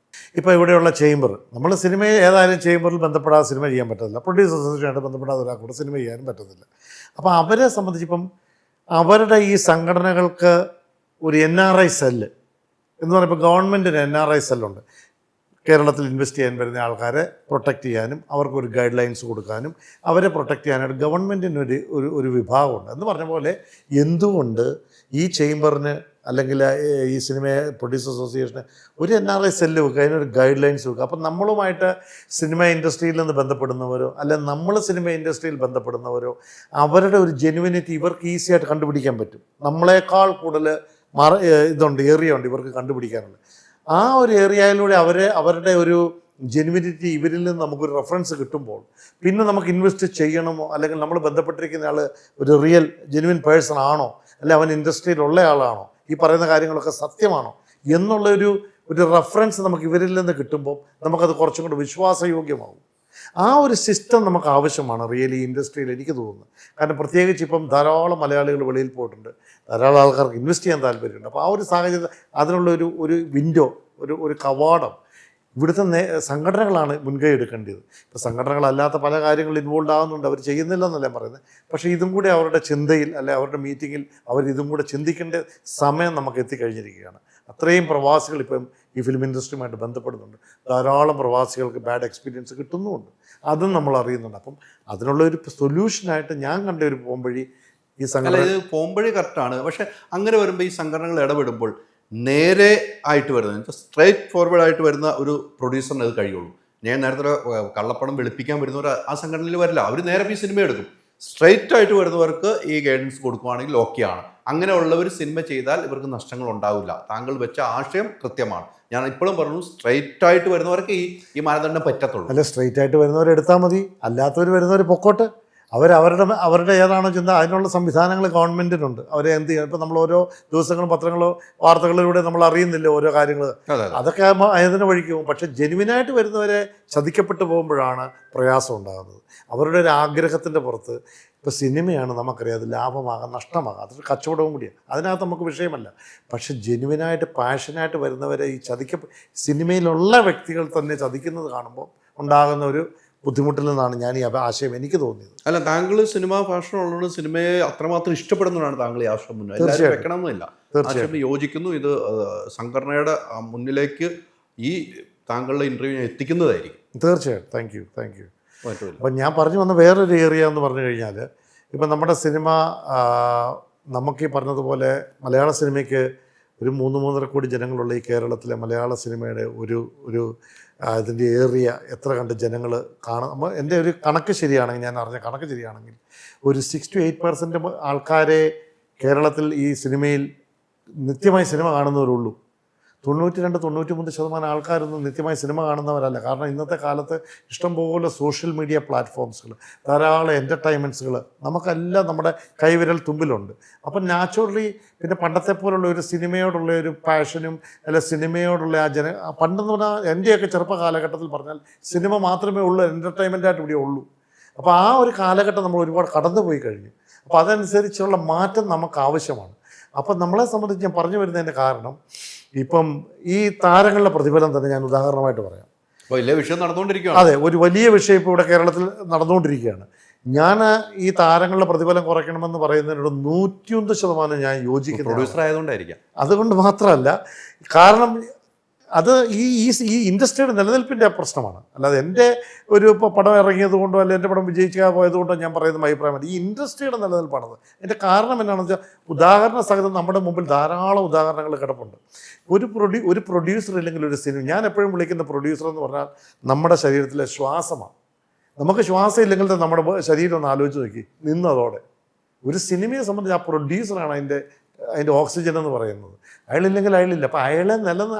ഇപ്പോൾ ഇവിടെയുള്ള ചേംബർ, നമ്മൾ സിനിമയെ ഏതായാലും ചേംബറിൽ ബന്ധപ്പെടാതെ സിനിമ ചെയ്യാൻ പറ്റത്തില്ല, പ്രൊഡ്യൂസർ അസോസിയേഷനായിട്ട് ബന്ധപ്പെടാതെ ഒരാൾക്കൂടെ സിനിമ ചെയ്യാനും പറ്റത്തില്ല. അപ്പോൾ അവരെ സംബന്ധിച്ചിപ്പം അവരുടെ ഈ സംഘടനകൾക്ക് ഒരു NRI സെല്ല് എന്ന് പറയുമ്പോൾ, ഗവൺമെൻറ്റിന് NRI സെല്ലുണ്ട്. കേരളത്തിൽ ഇൻവെസ്റ്റ് ചെയ്യാൻ വരുന്ന ആൾക്കാരെ പ്രൊട്ടക്റ്റ് ചെയ്യാനും അവർക്കൊരു ഗൈഡ് ലൈൻസ് കൊടുക്കാനും അവരെ പ്രൊട്ടക്റ്റ് ചെയ്യാനായിട്ട് ഗവൺമെൻറ്റിന് ഒരു വിഭാഗമുണ്ട്. എന്ന് പറഞ്ഞ പോലെ എന്തുകൊണ്ട് ഈ ചേംബറിന് അല്ലെങ്കിൽ ഈ സിനിമയെ പ്രൊഡ്യൂസർ അസോസിയേഷന് ഒരു NRI സെല്ല് വെക്കുക, അതിനൊരു ഗൈഡ് ലൈൻസ് വെക്കുക. അപ്പം നമ്മളുമായിട്ട് സിനിമ ഇൻഡസ്ട്രിയിൽ നിന്ന് ബന്ധപ്പെടുന്നവരോ അല്ലെങ്കിൽ നമ്മൾ സിനിമ ഇൻഡസ്ട്രിയിൽ ബന്ധപ്പെടുന്നവരോ അവരുടെ ഒരു ജെനുവിനിറ്റി ഇവർക്ക് ഈസിയായിട്ട് കണ്ടുപിടിക്കാൻ പറ്റും. നമ്മളെക്കാൾ കൂടുതൽ ഏരിയ ഉണ്ട് ഇവർക്ക് കണ്ടുപിടിക്കാനുള്ളത്. ആ ഒരു ഏരിയയിലൂടെ അവരുടെ ഒരു ജെനുവിനിറ്റി ഇവരിൽ നിന്ന് നമുക്കൊരു റെഫറൻസ് കിട്ടുമ്പോൾ പിന്നെ നമുക്ക് ഇൻവെസ്റ്റ് ചെയ്യണമോ, അല്ലെങ്കിൽ നമ്മൾ ബന്ധപ്പെട്ടിരിക്കുന്ന ആൾ ഒരു റിയൽ ജെനുവിൻ പേഴ്സൺ ആണോ, അല്ലെ അവൻ ഇൻഡസ്ട്രിയിലുള്ള ആളാണോ, ഈ പറയുന്ന കാര്യങ്ങളൊക്കെ സത്യമാണോ എന്നുള്ളൊരു റെഫറൻസ് നമുക്ക് ഇവരിൽ നിന്ന് കിട്ടുമ്പോൾ നമുക്കത് കുറച്ചും കൂടി വിശ്വാസയോഗ്യമാവും. ആ ഒരു സിസ്റ്റം നമുക്ക് ആവശ്യമാണ് റിയലി ഇൻഡസ്ട്രിയിൽ, എനിക്ക് തോന്നുന്നു. കാരണം പ്രത്യേകിച്ച് ഇപ്പം ധാരാളം മലയാളികൾ വെളിയിൽ പോയിട്ടുണ്ട്, ധാരാളം ആൾക്കാർക്ക് ഇൻവെസ്റ്റ് ചെയ്യാൻ താല്പര്യമുണ്ട്. അപ്പോൾ ആ ഒരു സാഹചര്യം, അതിനുള്ള ഒരു വിൻഡോ, ഒരു കവാടം ഇവിടുത്തെ സംഘടനകളാണ് മുൻകൈ എടുക്കേണ്ടത്. ഇപ്പോൾ സംഘടനകളല്ലാത്ത പല കാര്യങ്ങളും ഇൻവോൾവ് ആകുന്നുണ്ട്, അവർ ചെയ്യുന്നില്ലെന്നല്ല പറയുന്നത്. പക്ഷേ ഇതും കൂടി അവരുടെ ചിന്തയിൽ, അല്ലെ അവരുടെ മീറ്റിങ്ങിൽ അവരിതും കൂടെ ചിന്തിക്കേണ്ട സമയം നമുക്ക് എത്തിക്കഴിഞ്ഞിരിക്കുകയാണ്. അത്രയും പ്രവാസികൾ ഇപ്പം ഈ ഫിലിം ഇൻഡസ്ട്രിയുമായിട്ട് ബന്ധപ്പെടുന്നുണ്ട്. ധാരാളം പ്രവാസികൾക്ക് ബാഡ് എക്സ്പീരിയൻസ് കിട്ടുന്നുമുണ്ട്, അതും നമ്മൾ അറിയുന്നുണ്ട്. അപ്പം അതിനുള്ള ഒരു സൊല്യൂഷനായിട്ട് ഞാൻ കണ്ട ഒരു പോംവഴി ഈ സംഘടന. ഇത് പോംവഴി കറക്റ്റാണ്. പക്ഷെ അങ്ങനെ വരുമ്പോൾ ഈ സംഘടനകൾ ഇടപെടുമ്പോൾ നേരെ ആയിട്ട് വരുന്നത്, സ്ട്രേറ്റ് ഫോർവേഡ് ആയിട്ട് വരുന്ന ഒരു പ്രൊഡ്യൂസറിന് അത് കഴിയുള്ളൂ. ഞാൻ നേരത്തെ കള്ളപ്പണം വെളുപ്പിക്കാൻ വരുന്നവർ ആ സംഘടനയിൽ വരില്ല, അവർ നേരെ ഈ സിനിമ എടുക്കും. സ്ട്രേറ്റ് ആയിട്ട് വരുന്നവർക്ക് ഈ ഗൈഡൻസ് കൊടുക്കുകയാണെങ്കിൽ ഓക്കെയാണ്. അങ്ങനെയുള്ളവർ സിനിമ ചെയ്താൽ ഇവർക്ക് നഷ്ടങ്ങൾ ഉണ്ടാവില്ല. താങ്കൾ വെച്ച ആശയം കൃത്യമാണ്. ഞാൻ ഇപ്പോഴും പറഞ്ഞു, സ്ട്രൈറ്റ് ആയിട്ട് വരുന്നവർക്ക് ഈ മാനദണ്ഡം പറ്റത്തുള്ളൂ. അല്ല, സ്ട്രൈറ്റ് ആയിട്ട് വരുന്നവർ എടുത്താൽ മതി, അല്ലാത്തവർ വരുന്നവർ പൊക്കോട്ടെ. അവരുടെ ഏതാണോ ചിന്ത, അതിനുള്ള സംവിധാനങ്ങൾ ഗവൺമെൻറ്റിനുണ്ട്. അവരെ എന്ത് ചെയ്യണം? ഇപ്പം നമ്മൾ ഓരോ ദിവസങ്ങളും പത്രങ്ങളോ വാർത്തകളിലൂടെ നമ്മൾ അറിയുന്നില്ല ഓരോ കാര്യങ്ങൾ. അതൊക്കെ ആകുമ്പോൾ അതിന് വഴിക്ക് പോകും. പക്ഷേ ജെനുവിനായിട്ട് വരുന്നവരെ ചതിക്കപ്പെട്ടു പോകുമ്പോഴാണ് പ്രയാസം ഉണ്ടാകുന്നത്. അവരുടെ ഒരു ആഗ്രഹത്തിൻ്റെ പുറത്ത്. ഇപ്പോൾ സിനിമയാണ്, നമുക്കറിയാം, അത് ലാഭമാകാം നഷ്ടമാകാം, അതൊരു കച്ചവടവും കൂടിയാണ്, അതിനകത്ത് നമുക്ക് വിഷയമല്ല. പക്ഷേ ജെനുവിനായിട്ട് പാഷനായിട്ട് വരുന്നവരെ ഈ സിനിമയിലുള്ള വ്യക്തികൾ തന്നെ ചതിക്കുന്നത് കാണുമ്പോൾ ഉണ്ടാകുന്ന ഒരു ബുദ്ധിമുട്ടിൽ നിന്നാണ് ഞാൻ ഈ ആശയം എനിക്ക് തോന്നിയത്. അല്ല, താങ്കൾ സിനിമ പാഷൻ ഉള്ളതുകൊണ്ട് സിനിമയെ അത്രമാത്രം ഇഷ്ടപ്പെടുന്നതാണ് താങ്കൾ ഈ ആശയം മുന്നേ എല്ലാവരും വെക്കണമെന്നില്ല. ആശയം യോജിക്കുന്നു. ഇത് സംഘടനയുടെ മുന്നിലേക്ക് ഈ താങ്കളുടെ ഇൻ്റർവ്യൂ എത്തിക്കുന്നതായിരിക്കും. തീർച്ചയായും. Thank you. അപ്പം ഞാൻ പറഞ്ഞു വന്ന വേറൊരു ഏരിയ എന്ന് പറഞ്ഞു കഴിഞ്ഞാൽ, ഇപ്പം നമ്മുടെ സിനിമ നമുക്ക് ഈ പറഞ്ഞതുപോലെ മലയാള സിനിമയ്ക്ക് ഒരു 3-3.5 കോടി ജനങ്ങളുള്ള ഈ കേരളത്തിലെ മലയാള സിനിമയുടെ ഒരു അതിൻ്റെ ഏറിയ എത്ര കണ്ട് ജനങ്ങൾ കാണാം. എൻ്റെ ഒരു കണക്ക് ശരിയാണെങ്കിൽ, ഞാൻ അറിഞ്ഞ കണക്ക് ശരിയാണെങ്കിൽ, ഒരു 6-8% ആൾക്കാരെ കേരളത്തിൽ ഈ സിനിമയിൽ നിത്യമായി സിനിമ കാണുന്നവരുള്ളൂ. 92-93% ആൾക്കാരൊന്നും നിത്യമായി സിനിമ കാണുന്നവരല്ല. കാരണം ഇന്നത്തെ കാലത്ത് ഇഷ്ടംപോലെ സോഷ്യൽ മീഡിയ പ്ലാറ്റ്ഫോംസുകൾ, ധാരാളം എൻ്റർടൈൻമെൻറ്റ്സുകൾ നമുക്കെല്ലാം നമ്മുടെ കൈവിരൽ തുമ്പിലുണ്ട്. അപ്പം നാച്ചുറലി പിന്നെ പണ്ടത്തെ പോലുള്ള ഒരു സിനിമയോടുള്ള ഒരു പാഷനും അല്ല സിനിമയോടുള്ള പണ്ടെന്ന് പറഞ്ഞാൽ എൻ്റെയൊക്കെ ചെറുപ്പ കാലഘട്ടത്തിൽ പറഞ്ഞാൽ സിനിമ മാത്രമേ ഉള്ളൂ എൻ്റർടൈൻമെൻറ്റായിട്ട് ഇവിടെ ഉള്ളൂ. അപ്പോൾ ആ ഒരു കാലഘട്ടം നമ്മൾ ഒരുപാട് കടന്നു പോയി കഴിഞ്ഞു. അപ്പോൾ അതനുസരിച്ചുള്ള മാറ്റം നമുക്ക് ആവശ്യമാണ്. അപ്പം നമ്മളെ സംബന്ധിച്ച് ഞാൻ പറഞ്ഞു വരുന്നതിൻ്റെ കാരണം, ഇപ്പം ഈ താരങ്ങളുടെ പ്രതിഫലം തന്നെ ഞാൻ ഉദാഹരണമായിട്ട് പറയാം. വലിയ വിഷയം നടന്നുകൊണ്ടിരിക്കുകയാണ്. അതെ, ഒരു വലിയ വിഷയം ഇപ്പോൾ ഇവിടെ കേരളത്തിൽ നടന്നുകൊണ്ടിരിക്കുകയാണ്. ഞാൻ ഈ താരങ്ങളുടെ പ്രതിഫലം കുറയ്ക്കണമെന്ന് പറയുന്നതിനോട് 101% ഞാൻ യോജിക്കുന്നു. പ്രൊഡ്യൂസർ ആയതുകൊണ്ടായിരിക്കാം. അതുകൊണ്ട് മാത്രമല്ല, കാരണം അത് ഈ ഇൻഡസ്ട്രിയുടെ നിലനിൽപ്പിൻ്റെ പ്രശ്നമാണ്. അല്ലാതെ എൻ്റെ ഒരു ഇപ്പോൾ പടം ഇറങ്ങിയത് കൊണ്ടോ അല്ല എൻ്റെ പടം വിജയിക്കാൻ പോയതുകൊണ്ടോ ഞാൻ പറയുന്ന അഭിപ്രായമല്ല. ഈ ഇൻഡസ്ട്രിയുടെ നിലനിൽപ്പാണത്. എൻ്റെ കാരണം എന്നാണെന്ന് വെച്ചാൽ, ഉദാഹരണ സഹിതം നമ്മുടെ മുമ്പിൽ ധാരാളം ഉദാഹരണങ്ങൾ കിടപ്പുണ്ട്. ഒരു പ്രൊഡ്യൂസർ ഇല്ലെങ്കിൽ ഒരു സിനിമ, ഞാൻ എപ്പോഴും വിളിക്കുന്ന പ്രൊഡ്യൂസർ എന്ന് പറഞ്ഞാൽ നമ്മുടെ ശരീരത്തിലെ ശ്വാസമാണ്. നമുക്ക് ശ്വാസം ഇല്ലെങ്കിൽ നമ്മുടെ ശരീരം ഒന്ന് ആലോചിച്ച് നോക്കി നിന്നതോടെ. ഒരു സിനിമയെ സംബന്ധിച്ച് ആ പ്രൊഡ്യൂസറാണ് അതിൻ്റെ ഓക്സിജൻ എന്ന് പറയുന്നത്. അയാളില്ലെങ്കിൽ അയാളില്ല. അപ്പോൾ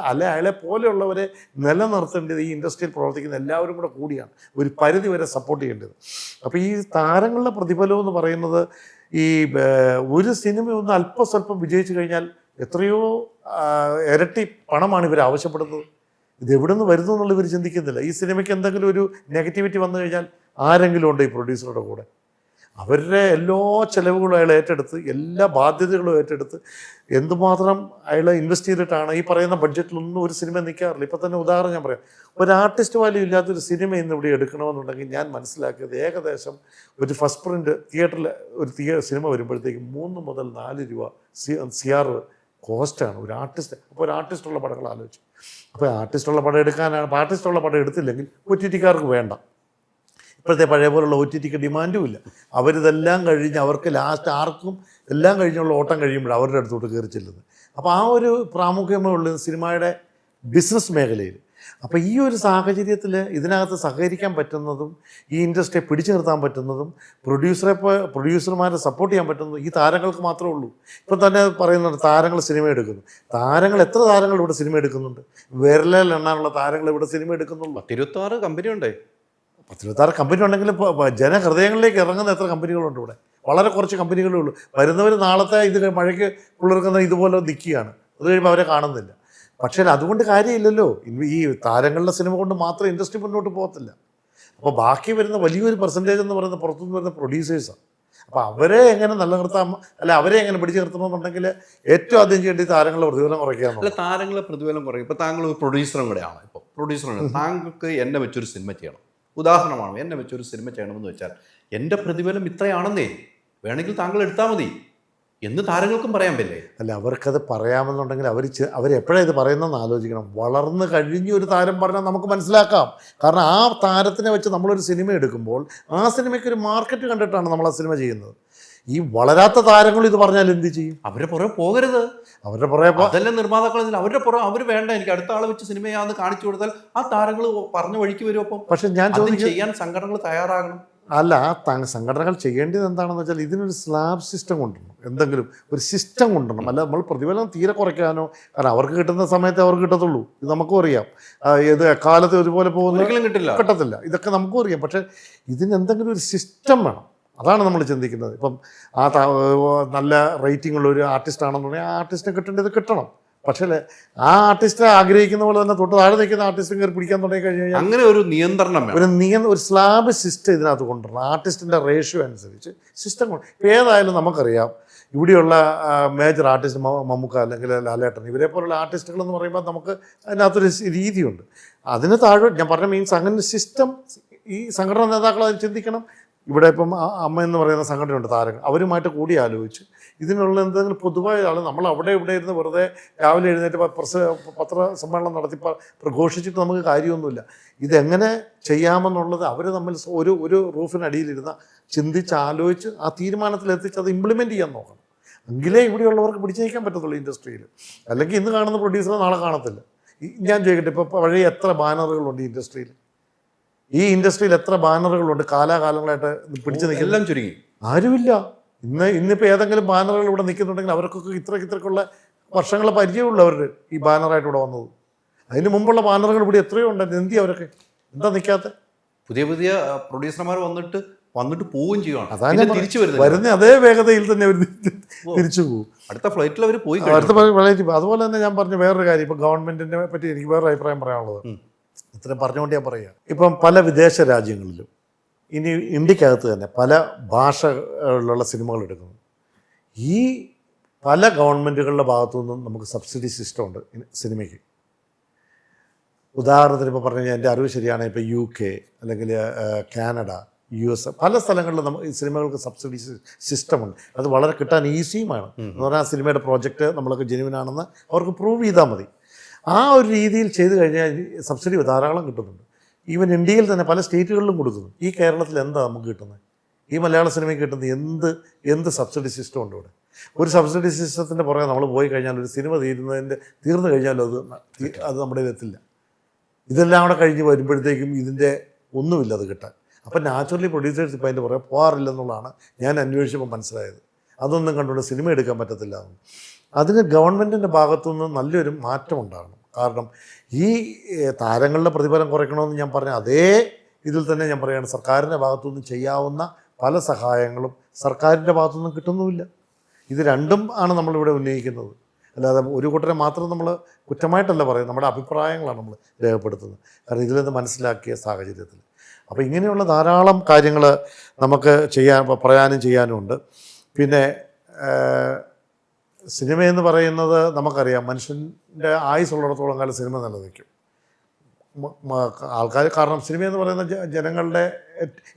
അയാളെ പോലെയുള്ളവരെ നിലനിർത്തേണ്ടത് ഈ ഇൻഡസ്ട്രിയിൽ പ്രവർത്തിക്കുന്ന എല്ലാവരും കൂടിയാണ് ഒരു പരിധി വരെ സപ്പോർട്ട് ചെയ്യേണ്ടത്. അപ്പോൾ ഈ താരങ്ങളുടെ പ്രതിഫലം എന്ന് പറയുന്നത്, ഈ ഒരു സിനിമ ഒന്ന് അല്പസ്വല്പം വിജയിച്ചു കഴിഞ്ഞാൽ എത്രയോ ഇരട്ടി പണമാണ് ഇവർ ആവശ്യപ്പെടുന്നത്. ഇത് എവിടെ നിന്ന് വരുന്നു എന്നുള്ളത് ഇവർ ചിന്തിക്കുന്നില്ല. ഈ സിനിമയ്ക്ക് എന്തെങ്കിലും ഒരു നെഗറ്റിവിറ്റി വന്നു കഴിഞ്ഞാൽ ആരെങ്കിലും ഉണ്ട് ഈ പ്രൊഡ്യൂസറുടെ കൂടെ? അവരുടെ എല്ലാ ചിലവുകളും അയാൾ ഏറ്റെടുത്ത്, എല്ലാ ബാധ്യതകളും ഏറ്റെടുത്ത് എന്തുമാത്രം അയാൾ ഇൻവെസ്റ്റ് ചെയ്തിട്ടാണ് ഈ പറയുന്ന ബഡ്ജറ്റിലൊന്നും ഒരു സിനിമ നിൽക്കാറില്ല. ഇപ്പം തന്നെ ഉദാഹരണം ഞാൻ പറയാം, ഒരു ആർട്ടിസ്റ്റ് വാല്യൂ ഇല്ലാത്തൊരു സിനിമ ഇന്ന് ഇവിടെ എടുക്കണമെന്നുണ്ടെങ്കിൽ ഞാൻ മനസ്സിലാക്കിയത് ഏകദേശം ഒരു ഫസ്റ്റ് പ്രിൻ്റ് തിയേറ്ററിൽ ഒരു സിനിമ വരുമ്പോഴത്തേക്കും 3 മുതൽ 4 രൂപ CR കോസ്റ്റാണ് ഒരു ആർട്ടിസ്റ്റ്. അപ്പോൾ ഒരു ആർട്ടിസ്റ്റുള്ള പടങ്ങൾ ആലോചിച്ചു. അപ്പോൾ ആർട്ടിസ്റ്റുള്ള പടം എടുക്കാനാണ്. അപ്പോൾ ആർട്ടിസ്റ്റുള്ള പടം എടുത്തില്ലെങ്കിൽ OTT-കാർക്ക് വേണ്ട. ഇപ്പോഴത്തെ പഴയ പോലുള്ള OTT-ക്ക് ഡിമാൻഡും ഇല്ല. അവരിതെല്ലാം കഴിഞ്ഞ് അവർക്ക് ലാസ്റ്റ് ആർക്കും എല്ലാം കഴിഞ്ഞുള്ള ഓട്ടം കഴിയുമ്പോൾ അവരുടെ അടുത്തോട്ട് കയറി ചെല്ലുന്നത്. അപ്പോൾ ആ ഒരു പ്രാമുഖ്യമേ ഉള്ളത് സിനിമയുടെ ബിസിനസ് മേഖലയിൽ. അപ്പോൾ ഈ ഒരു സാഹചര്യത്തിൽ ഇതിനകത്ത് സഹകരിക്കാൻ പറ്റുന്നതും ഈ ഇൻഡസ്ട്രിയെ പിടിച്ചു നിർത്താൻ പറ്റുന്നതും പ്രൊഡ്യൂസർമാരെ സപ്പോർട്ട് ചെയ്യാൻ പറ്റുന്നതും ഈ താരങ്ങൾക്ക് മാത്രമേ ഉള്ളൂ. ഇപ്പം തന്നെ പറയുന്നുണ്ട് താരങ്ങൾ സിനിമ എടുക്കുന്നു. എത്ര താരങ്ങൾ ഇവിടെ സിനിമ എടുക്കുന്നുണ്ട്? വിരലിൽ എണ്ണാനുള്ള താരങ്ങൾ ഇവിടെ സിനിമ എടുക്കുന്നുള്ളൂ. 26 കമ്പനി ഉണ്ട്. 26 കമ്പനി ഉണ്ടെങ്കിലും ജനഹൃദയങ്ങളിലേക്ക് ഇറങ്ങുന്ന എത്ര കമ്പനികളുണ്ട് ഇവിടെ? വളരെ കുറച്ച് കമ്പനികളേ ഉള്ളൂ. വരുന്നവർ നാളത്തെ ഇത് മഴയ്ക്ക് പുള്ളിറക്കുന്ന ഇതുപോലെ നിൽക്കുകയാണ്. അത് കഴിയുമ്പോൾ അവരെ കാണുന്നില്ല. പക്ഷേ അതുകൊണ്ട് കാര്യമില്ലല്ലോ. ഈ താരങ്ങളുടെ സിനിമ കൊണ്ട് മാത്രം ഇൻഡസ്ട്രി മുന്നോട്ട് പോകത്തില്ല. അപ്പോൾ ബാക്കി വരുന്ന വലിയൊരു പെർസെൻറ്റേജ് എന്ന് പറയുന്നത് പുറത്തുനിന്ന് വരുന്ന പ്രൊഡ്യൂസേഴ്സാണ്. അപ്പോൾ അവരെ എങ്ങനെ നിലനിർത്താം, അല്ല അവരെ എങ്ങനെ പിടിച്ചു നിർത്തണമെന്നുണ്ടെങ്കിൽ ഏറ്റവും ആദ്യം ചെയ്യേണ്ടത് താരങ്ങളുടെ പ്രതിഫലം കുറയ്ക്കാമെന്ന്. അല്ല, താരങ്ങളെ പ്രതിഫലം കുറയും. ഇപ്പോൾ താങ്കൾ ഒരു പ്രൊഡ്യൂസറും കൂടെയാണ്. ഇപ്പോൾ പ്രൊഡ്യൂസറാണ്. താങ്കൾക്ക് എന്നെ വെച്ചൊരു സിനിമ ചെയ്യണം, ഉദാഹരണമാണ്, എന്നെ വെച്ചൊരു സിനിമ ചെയ്യണമെന്ന് വെച്ചാൽ എൻ്റെ പ്രതിഫലം ഇത്രയാണെന്നേ, വേണമെങ്കിൽ താങ്കൾ എടുത്താൽ മതി എന്ന് താരങ്ങൾക്കും പറയാൻ പറ്റില്ലേ? അല്ല, അവർക്കത് പറയാമെന്നുണ്ടെങ്കിൽ അവരെപ്പോഴാണ് ഇത് പറയുന്നതെന്ന് ആലോചിക്കണം. വളർന്നു കഴിഞ്ഞ് ഒരു താരം പറഞ്ഞാൽ നമുക്ക് മനസ്സിലാക്കാം. കാരണം ആ താരത്തിനെ വെച്ച് നമ്മളൊരു സിനിമ എടുക്കുമ്പോൾ ആ സിനിമയ്ക്ക് ഒരു മാർക്കറ്റ് കണ്ടിട്ടാണ് നമ്മൾ ആ സിനിമ ചെയ്യുന്നത്. ഈ വളരാത്ത താരങ്ങൾ ഇത് പറഞ്ഞാൽ എന്ത് ചെയ്യും? അവരുടെ പുറകെ പോകരുത്. അവരുടെ പുറകെ അതല്ല നിർമ്മാതാക്കൾ, അവരുടെ പുറകെ അവർ വേണ്ട, എനിക്ക് അടുത്ത ആളെ വെച്ച് സിനിമയാന്ന് കാണിച്ചു കൊടുത്താൽ ആ താരങ്ങൾ പറഞ്ഞ വഴിക്ക് വരും. അപ്പം പക്ഷെ ഞാൻ ചെയ്യാൻ സംഘടനകൾ തയ്യാറാകണം. അല്ല, ആ സംഘടനകൾ ചെയ്യേണ്ടത് എന്താണെന്ന് വെച്ചാൽ ഇതിനൊരു സ്ലാബ് സിസ്റ്റം കൊണ്ടുവരണം. എന്തെങ്കിലും ഒരു സിസ്റ്റം കൊണ്ടുവരണം. അല്ല നമ്മൾ പ്രതിഫലം തീരെ കുറയ്ക്കാനോ, കാരണം അവർക്ക് കിട്ടുന്ന സമയത്ത് അവർക്ക് കിട്ടത്തുള്ളൂ. ഇത് നമുക്കും അറിയാം. ഏത് എക്കാലത്ത് ഒരുപോലെ കിട്ടത്തില്ല. ഇതൊക്കെ നമുക്കും അറിയാം. പക്ഷേ ഇതിനെന്തെങ്കിലും ഒരു സിസ്റ്റം വേണം. അതാണ് നമ്മൾ ചിന്തിക്കുന്നത്. ഇപ്പം നല്ല റേറ്റിംഗ് ഉള്ള ഒരു ആർട്ടിസ്റ്റ് ആണെന്നുണ്ടെങ്കിൽ ആ ആർട്ടിസ്റ്റിനെ കിട്ടേണ്ടത് കിട്ടണം. പക്ഷേ ആ ആർട്ടിസ്റ്റ് ആഗ്രഹിക്കുന്ന പോലെ തന്നെ തൊട്ട് താഴെ നിൽക്കുന്ന ആർട്ടിസ്റ്റും കയറി പിടിക്കാൻ തുടങ്ങി കഴിഞ്ഞാൽ അങ്ങനെ ഒരു നിയന്ത്രണം, ഒരു സ്ലാബ് സിസ്റ്റം ഇതിനകത്ത് കൊണ്ടുവരണം. ആർട്ടിസ്റ്റിൻ്റെ റേഷ്യോ അനുസരിച്ച് സിസ്റ്റം ഇപ്പോൾ ഏതായാലും നമുക്കറിയാം, ഇവിടെയുള്ള മേജർ ആർട്ടിസ്റ്റ് മമ്മൂക്ക അല്ലെങ്കിൽ ലാലേട്ടൻ ഇവരെ പോലുള്ള ആർട്ടിസ്റ്റുകൾ എന്ന് പറയുമ്പോൾ നമുക്ക് അതിനകത്തൊരു രീതിയുണ്ട്. അതിന് താഴെ ഞാൻ പറഞ്ഞ മീൻസ് അങ്ങനെ സിസ്റ്റം ഈ സംഘടനാ നേതാക്കൾ അതിന് ചിന്തിക്കണം. ഇവിടെ ഇപ്പം അമ്മ എന്ന് പറയുന്ന സംഘടനയുണ്ട്, താരങ്ങൾ, അവരുമായിട്ട് കൂടി ആലോചിച്ച് ഇതിനുള്ള എന്തെങ്കിലും പൊതുവായ ആൾ നമ്മൾ അവിടെ ഇവിടെ ഇരുന്ന് വെറുതെ രാവിലെ എഴുന്നേറ്റ് പത്രസമ്മേളനം നടത്തി പ്രഘോഷിച്ചിട്ട് നമുക്ക് കാര്യമൊന്നുമില്ല. ഇതെങ്ങനെ ചെയ്യാമെന്നുള്ളത് അവർ തമ്മിൽ ഒരു റൂഫിനടിയിലിരുന്ന് ചിന്തിച്ച് ആലോചിച്ച് ആ തീരുമാനത്തിലെത്തിച്ച് അത് ഇംപ്ലിമെൻറ്റ് ചെയ്യാൻ നോക്കണം. എങ്കിലേ ഇവിടെയുള്ളവർക്ക് പിടിച്ചു നിൽക്കാൻ പറ്റത്തുള്ളൂ ഇൻഡസ്ട്രിയിൽ. അല്ലെങ്കിൽ ഇന്ന് കാണുന്ന പ്രൊഡ്യൂസറെ നാളെ കാണത്തില്ല. ഞാൻ ചോദിക്കട്ടെ, ഇപ്പോൾ പഴയ എത്ര ബാനറുകളുണ്ട് ഇൻഡസ്ട്രിയിൽ? ഈ ഇൻഡസ്ട്രിയിൽ എത്ര ബാനറുകളുണ്ട് കാലാകാലങ്ങളായിട്ട് പിടിച്ചു നിൽക്കുന്ന? എല്ലാം ചുരുങ്ങി, ആരുമില്ല. ഇന്നിപ്പോൾ ഏതെങ്കിലും ബാനറുകൾ ഇവിടെ നിൽക്കുന്നുണ്ടെങ്കിൽ അവർക്കൊക്കെ ഇത്രയ്ക്കുള്ള വർഷങ്ങളെ പരിചയമുള്ളവർ ഈ ബാനറായിട്ട് ഇവിടെ വന്നത്. അതിന് മുമ്പുള്ള ബാനറുകൾ ഇവിടെ എത്രയോ ഉണ്ടായിരുന്നു. എന്തി അവരൊക്കെ എന്താ നിൽക്കാത്ത? പുതിയ പുതിയ പ്രൊഡ്യൂസർമാർ വന്നിട്ട് പോവുകയും ചെയ്യുകയാണ്. അതാണ് തിരിച്ചു വരുന്ന അതേ വേഗതയിൽ തന്നെ അവർ തിരിച്ചു പോകും. അടുത്ത ഫ്ലൈറ്റിൽ അവർ പോയി. അടുത്ത ഫ്ലൈറ്റ്. അതുപോലെ തന്നെ ഞാൻ പറഞ്ഞ വേറൊരു കാര്യം, ഇപ്പം ഗവൺമെൻറ്റിനെ പറ്റി എനിക്ക് വേറൊരു അഭിപ്രായം പറയാനുള്ളത്. ഇത്രയും പറഞ്ഞുകൊണ്ട് ഞാൻ പറയുക, ഇപ്പം പല വിദേശ രാജ്യങ്ങളിലും ഇനി ഇന്ത്യക്കകത്ത് തന്നെ പല ഭാഷകളിലുള്ള സിനിമകൾ എടുക്കുന്നു. ഈ പല ഗവൺമെൻറ്റുകളുടെ ഭാഗത്തു നിന്നും നമുക്ക് സബ്സിഡി സിസ്റ്റം ഉണ്ട് സിനിമയ്ക്ക്. ഉദാഹരണത്തിന് ഇപ്പോൾ പറഞ്ഞു കഴിഞ്ഞാൽ എൻ്റെ അറിവ് ശരിയാണെങ്കിൽ ഇപ്പോൾ UK അല്ലെങ്കിൽ കാനഡ, US പല സ്ഥലങ്ങളിലും നമുക്ക് ഈ സിനിമകൾക്ക് സബ്സിഡി സിസ്റ്റമുണ്ട്. അത് വളരെ കിട്ടാൻ ഈസിയുമാണ്. എന്ന് പറഞ്ഞാൽ ആ സിനിമയുടെ പ്രോജക്റ്റ് നമ്മളൊക്കെ ജെനുവിനാണെന്ന് അവർക്ക് പ്രൂവ് ചെയ്താൽ മതി. ആ ഒരു രീതിയിൽ ചെയ്തു കഴിഞ്ഞാൽ സബ്സിഡി ധാരാളം കിട്ടുന്നുണ്ട്. ഈവൻ ഇന്ത്യയിൽ തന്നെ പല സ്റ്റേറ്റുകളിലും കൊടുക്കുന്നു. ഈ കേരളത്തിൽ എന്താ നമുക്ക് കിട്ടുന്നത്? ഈ മലയാള സിനിമയ്ക്ക് കിട്ടുന്നത് എന്ത് സബ്സിഡി സിസ്റ്റം ഉണ്ട് ഇവിടെ? ഒരു സബ്സിഡി സിസ്റ്റത്തിൻ്റെ പുറകെ നമ്മൾ പോയി കഴിഞ്ഞാൽ ഒരു സിനിമ തീർന്നു കഴിഞ്ഞാലും അത് നമ്മുടെ എത്തില്ല. ഇതെല്ലാം കൂടെ കഴിഞ്ഞ് വരുമ്പോഴത്തേക്കും ഇതിൻ്റെ ഒന്നുമില്ല അത് കിട്ടാൻ. അപ്പം നാച്ചുറലി പ്രൊഡ്യൂസേഴ്സ് ഇപ്പം അതിൻ്റെ പുറകെ പോകാറില്ലെന്നുള്ളതാണ് ഞാൻ അന്വേഷിച്ചപ്പോൾ മനസ്സിലായത്. അതൊന്നും കണ്ടുകൊണ്ട് സിനിമ എടുക്കാൻ പറ്റത്തില്ല. അതിന് ഗവൺമെൻറ്റിൻ്റെ ഭാഗത്തുനിന്ന് നല്ലൊരു മാറ്റം ഉണ്ടാകണം. കാരണം ഈ താരങ്ങളുടെ പ്രതിഫലം കുറയ്ക്കണമെന്ന് ഞാൻ പറഞ്ഞ അതേ ഇതിൽ തന്നെ ഞാൻ പറയുകയാണ്, സർക്കാരിൻ്റെ ഭാഗത്തുനിന്ന് ചെയ്യാവുന്ന പല സഹായങ്ങളും സർക്കാരിൻ്റെ ഭാഗത്തുനിന്നും കിട്ടുന്നുമില്ല. ഇത് രണ്ടും ആണ് നമ്മളിവിടെ ഉന്നയിക്കുന്നത്. അല്ലാതെ ഒരു കൂട്ടരെ മാത്രം നമ്മൾ കുറ്റമായിട്ടല്ല പറയുന്നത്, നമ്മുടെ അഭിപ്രായങ്ങളാണ് നമ്മൾ രേഖപ്പെടുത്തുന്നത്. കാരണം ഇതിൽ നിന്ന് മനസ്സിലാക്കിയ സാഹചര്യത്തിൽ. അപ്പോൾ ഇങ്ങനെയുള്ള ധാരാളം കാര്യങ്ങൾ നമുക്ക് പറയാനും ചെയ്യാനും ഉണ്ട്. പിന്നെ സിനിമയെന്ന് പറയുന്നത് നമുക്കറിയാം, മനുഷ്യൻ്റെ ആയുസുള്ളിടത്തോളം കാലം സിനിമ നിലനിൽക്കും. ആൾക്കാർ കാരണം സിനിമയെന്ന് പറയുന്ന ജനങ്ങളുടെ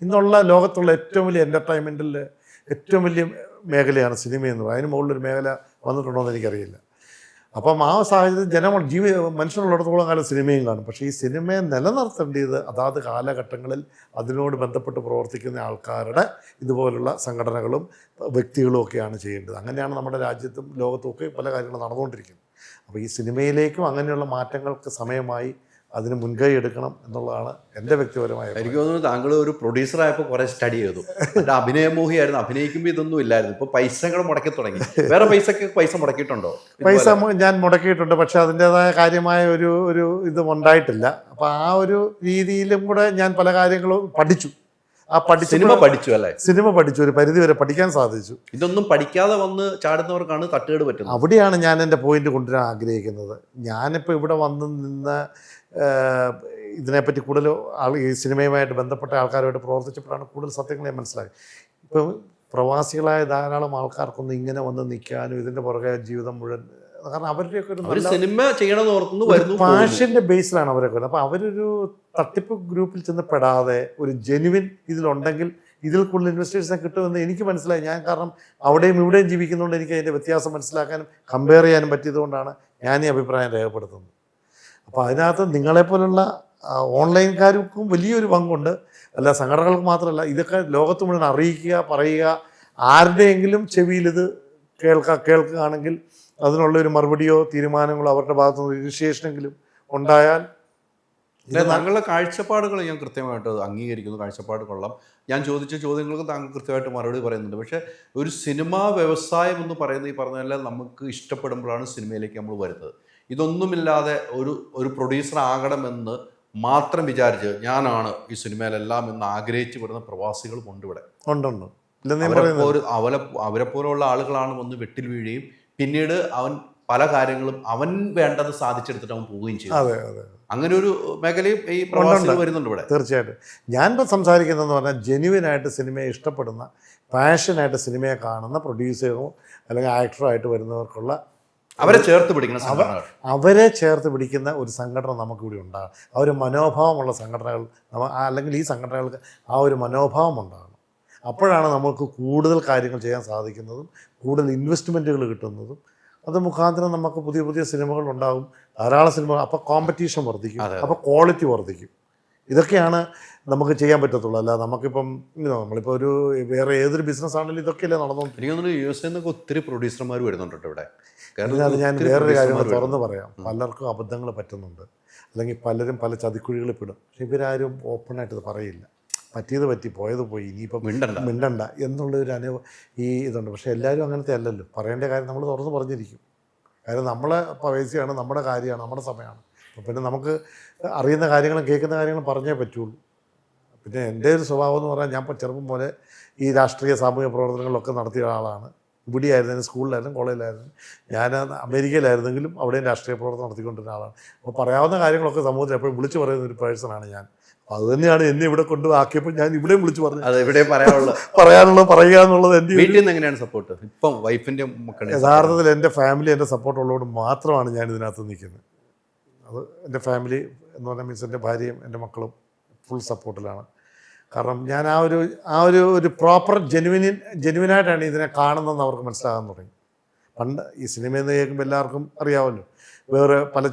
ഇന്നുള്ള ലോകത്തുള്ള ഏറ്റവും വലിയ എൻ്റർടൈൻമെൻറ്റിൽ ഏറ്റവും വലിയ മേഖലയാണ് സിനിമയെന്ന് പറയുന്നത്. അതിന് മുകളിലൊരു മേഖല വന്നിട്ടുണ്ടോ എന്ന് എനിക്കറിയില്ല. അപ്പം ആ സാഹചര്യത്തിൽ മനുഷ്യനുള്ളിടത്തോളം കാലം സിനിമയും കാണും. പക്ഷേ ഈ സിനിമയെ നിലനിർത്തേണ്ടത് അതാത് കാലഘട്ടങ്ങളിൽ അതിനോട് ബന്ധപ്പെട്ട് പ്രവർത്തിക്കുന്ന ആൾക്കാരുടെ ഇതുപോലുള്ള സംഘടനകളും വ്യക്തികളും ഒക്കെയാണ് ചെയ്യേണ്ടത്. അങ്ങനെയാണ് നമ്മുടെ രാജ്യത്തും ലോകത്തും ഒക്കെ പല കാര്യങ്ങളും നടന്നുകൊണ്ടിരിക്കുന്നത്. അപ്പോൾ ഈ സിനിമയിലേക്കും അങ്ങനെയുള്ള മാറ്റങ്ങൾക്ക് സമയമായി അതിന് മുൻകൈ എടുക്കണം എന്നുള്ളതാണ് എൻ്റെ വ്യക്തിപരമായ. എനിക്ക് തോന്നുന്നു താങ്കൾ ഒരു പ്രൊഡ്യൂസറായപ്പോൾ കുറേ സ്റ്റഡി ചെയ്തു. എൻ്റെ അഭിനയമോഹിയായിരുന്നു, അഭിനയിക്കുമ്പോൾ ഇതൊന്നും ഇല്ലായിരുന്നു. ഇപ്പോൾ പൈസകൾ മുടക്കി തുടങ്ങി. വേറെ പൈസ മുടക്കിയിട്ടുണ്ടോ? പൈസ ഞാൻ മുടക്കിയിട്ടുണ്ട്, പക്ഷെ അതിൻ്റെതായ കാര്യമായ ഒരു ഇതും ഉണ്ടായിട്ടില്ല. അപ്പോൾ ആ ഒരു രീതിയിലും കൂടെ ഞാൻ പല കാര്യങ്ങളും പഠിച്ചു. സിനിമ പഠിച്ചു അല്ലേ? സിനിമ പഠിച്ചു, ഒരു പരിധി വരെ പഠിക്കാൻ സാധിച്ചു. ഇതൊന്നും പഠിക്കാതെ വന്ന് ചാടുന്നവർക്കാണ് തട്ടുകേട് പറ്റുന്നത്. അവിടെയാണ് ഞാൻ എൻ്റെ പോയിന്റ് കൊണ്ടുവരാൻ ആഗ്രഹിക്കുന്നത്. ഞാനിപ്പോൾ ഇവിടെ വന്ന് നിന്ന് ഇതിനെപ്പറ്റി കൂടുതൽ ഈ സിനിമയുമായിട്ട് ബന്ധപ്പെട്ട ആൾക്കാരുമായിട്ട് പ്രവർത്തിച്ചപ്പോഴാണ് കൂടുതൽ സത്യങ്ങൾ ഞാൻ മനസ്സിലാക്കി. ഇപ്പം പ്രവാസികളായ ധാരാളം ആൾക്കാർക്കൊന്നും ഇങ്ങനെ വന്ന് നിൽക്കാനും ഇതിൻ്റെ പുറകെ ജീവിതം മുഴുവൻ, കാരണം അവരുടെയൊക്കെ ഒരു സിനിമ ചെയ്യണമെന്ന് ഓർക്കുന്നു പാഷൻ്റെ ബേസിലാണ് അവരൊക്കെ വരുന്നത്. അപ്പോൾ അവരൊരു തട്ടിപ്പ് ഗ്രൂപ്പിൽ ചെന്ന് പെടാതെ ഒരു ജെനുവിൻ ഇതിലുണ്ടെങ്കിൽ ഇതിൽ കൂടുതൽ ഇൻവെസ്റ്റേഴ്സിനെ കിട്ടുമെന്ന് എനിക്ക് മനസ്സിലായി. ഞാൻ കാരണം അവിടെയും ഇവിടെയും ജീവിക്കുന്നതുകൊണ്ട് എനിക്ക് അതിൻ്റെ വ്യത്യാസം മനസ്സിലാക്കാനും കമ്പയർ ചെയ്യാനും പറ്റിയതുകൊണ്ടാണ് ഞാൻ ഈ അഭിപ്രായം രേഖപ്പെടുത്തുന്നത്. അപ്പോൾ അതിനകത്ത് നിങ്ങളെപ്പോലുള്ള ഓൺലൈൻകാർക്കും വലിയൊരു പങ്കുണ്ട്. അല്ല സംഘടനകൾക്ക് മാത്രമല്ല, ഇതൊക്കെ ലോകത്ത് മുഴുവൻ അറിയിക്കുക, പറയുക. ആരുടെയെങ്കിലും ചെവിയിൽ ഇത് കേൾക്കുകയാണെങ്കിൽ അതിനുള്ളൊരു മറുപടിയോ തീരുമാനങ്ങളോ അവരുടെ ഭാഗത്തുനിന്ന് ഇനിഷ്യേഷനെങ്കിലും ഉണ്ടായാൽ. താങ്കളുടെ കാഴ്ചപ്പാടുകൾ ഞാൻ കൃത്യമായിട്ട് അംഗീകരിക്കുന്നു. കാഴ്ചപ്പാട് കൊള്ളാം. ഞാൻ ചോദിച്ച ചോദ്യങ്ങൾക്ക് താങ്കൾ കൃത്യമായിട്ട് മറുപടി പറയുന്നുണ്ട്. പക്ഷേ ഒരു സിനിമാ വ്യവസായം എന്ന് പറയുന്നത് ഈ പറഞ്ഞ നമുക്ക് ഇഷ്ടപ്പെടുമ്പോഴാണ് സിനിമയിലേക്ക് നമ്മൾ വരുന്നത്. ഇതൊന്നുമില്ലാതെ ഒരു പ്രൊഡ്യൂസർ ആകണമെന്ന് മാത്രം വിചാരിച്ച് ഞാനാണ് ഈ സിനിമയിലെല്ലാം എന്ന് ആഗ്രഹിച്ചു വരുന്ന പ്രവാസികളും ഉണ്ട് ഇവിടെ. അവരെ പോലുള്ള ആളുകളാണ് വന്ന് വെട്ടിൽ വീഴുകയും പിന്നീട് അവൻ പല കാര്യങ്ങളും അവൻ വേണ്ടത് സാധിച്ചെടുത്തിട്ട് അവൻ പോവുകയും ചെയ്യും. അങ്ങനെ ഒരു മേഖലയും ഈ പ്രവാസികൾ വരുന്നുണ്ട് ഇവിടെ. തീർച്ചയായിട്ടും. ഞാനിപ്പോൾ സംസാരിക്കുന്നതെന്ന് പറഞ്ഞാൽ ജെന്യുവിനായിട്ട് സിനിമയെ ഇഷ്ടപ്പെടുന്ന, പാഷനായിട്ട് സിനിമയെ കാണുന്ന പ്രൊഡ്യൂസറോ അല്ലെങ്കിൽ ആക്ടറോ ആയിട്ട് വരുന്നവർക്കുള്ള അവരെ ചേർത്ത് പിടിക്കുന്ന ഒരു സംഘടന നമുക്കിവിടെ ഉണ്ടാകും. ആ ഒരു മനോഭാവമുള്ള സംഘടനകൾ അല്ലെങ്കിൽ ഈ സംഘടനകൾക്ക് ആ ഒരു മനോഭാവം ഉണ്ടാകണം. അപ്പോഴാണ് നമുക്ക് കൂടുതൽ കാര്യങ്ങൾ ചെയ്യാൻ സാധിക്കുന്നതും കൂടുതൽ ഇൻവെസ്റ്റ്മെൻറ്റുകൾ കിട്ടുന്നതും. അത് മുഖാന്തരം നമുക്ക് പുതിയ പുതിയ സിനിമകൾ ഉണ്ടാകും, ധാരാളം സിനിമകൾ. അപ്പോൾ കോമ്പറ്റീഷൻ വർദ്ധിക്കും, അപ്പോൾ ക്വാളിറ്റി വർദ്ധിക്കും. ഇതൊക്കെയാണ് നമുക്ക് ചെയ്യാൻ പറ്റത്തുള്ളൂ. അല്ല നമുക്കിപ്പം നമ്മളിപ്പോൾ ഒരു വേറെ ഏതൊരു ബിസിനസ് ആണെങ്കിലും ഇതൊക്കെയല്ലേ നടന്നുകൊണ്ട്. എനിക്ക് തോന്നുന്നു US നിന്നൊക്കെ ഒത്തിരി പ്രൊഡ്യൂസർമാർ വരുന്നുണ്ട് ഇവിടെ. അത് ഞാൻ വേറൊരു കാര്യം തുറന്ന് പറയാം. പലർക്കും അബദ്ധങ്ങൾ പറ്റുന്നുണ്ട്, അല്ലെങ്കിൽ പലരും പല ചതിക്കുഴികളിൽ പെടും. പക്ഷെ ഇവരാരും ഓപ്പണായിട്ട് ഇത് പറയില്ല. പറ്റിയത് പറ്റി, പോയത് പോയി, ഇനിയിപ്പം മിണ്ടണ്ട എന്നുള്ളൊരു ഈ ഇതുണ്ട്. പക്ഷേ എല്ലാവരും അങ്ങനത്തെ അല്ലല്ലോ. പറയേണ്ട കാര്യം നമ്മൾ തുറന്ന് പറഞ്ഞിരിക്കും. കാര്യം നമ്മളെ പൈസയാണ്, നമ്മുടെ കാര്യമാണ്, നമ്മുടെ സമയമാണ്. അപ്പോൾ പിന്നെ നമുക്ക് അറിയുന്ന കാര്യങ്ങളും കേൾക്കുന്ന കാര്യങ്ങളും പറഞ്ഞേ പറ്റുള്ളൂ. പിന്നെ എൻ്റെ ഒരു സ്വഭാവം എന്ന് പറഞ്ഞാൽ ഞാൻ ചെറുപ്പം പോലെ ഈ രാഷ്ട്രീയ സാമൂഹിക പ്രവർത്തനങ്ങളൊക്കെ നടത്തിയ ആളാണ്. ഇവിടെയായിരുന്നാലും സ്കൂളിലായിരുന്നു, കോളേജിലായിരുന്നു. ഞാൻ അമേരിക്കയിലായിരുന്നെങ്കിലും അവിടെയും രാഷ്ട്രീയ പ്രവർത്തനം നടത്തിക്കൊണ്ടിരുന്ന ആളാണ്. അപ്പോൾ പറയാവുന്ന കാര്യങ്ങളൊക്കെ സമൂഹത്തിൽ എപ്പോഴും വിളിച്ചു പറയുന്ന ഒരു പേഴ്സണാണ് ഞാൻ. അപ്പോൾ അത് തന്നെയാണ് എന്നെ ഇവിടെ കൊണ്ടുവാക്കിയപ്പോൾ ഞാൻ ഇവിടെയും വിളിച്ചു പറഞ്ഞു. അത് ഇവിടെ പറയാനുള്ളത് പറയുക എന്നുള്ളത് എൻ്റെ വീട്ടിൽ നിന്ന് എങ്ങനെയാണ് സപ്പോർട്ട്? ഇപ്പം വൈഫിൻ്റെ മക്കളുടെ യഥാർത്ഥത്തിൽ എൻ്റെ ഫാമിലി എൻ്റെ സപ്പോർട്ടുള്ളതുകൊണ്ട് മാത്രമാണ് ഞാൻ ഇതിനകത്ത് നിൽക്കുന്നത്. അത് എൻ്റെ ഫാമിലി എന്ന് പറഞ്ഞാൽ മീൻസ് എൻ്റെ ഭാര്യയും എൻ്റെ മക്കളും ഫുൾ സപ്പോർട്ടിലാണ്. കാരണം ഞാൻ ആ ഒരു പ്രോപ്പർ ജെനുവിനായിട്ടാണ് ഇതിനെ കാണുന്നതെന്ന് അവർക്ക് മനസ്സിലാകാൻ തുടങ്ങി. പണ്ട് ഈ സിനിമയെന്ന് കേൾക്കുമ്പോൾ എല്ലാവർക്കും അറിയാമല്ലോ, വേറെ പല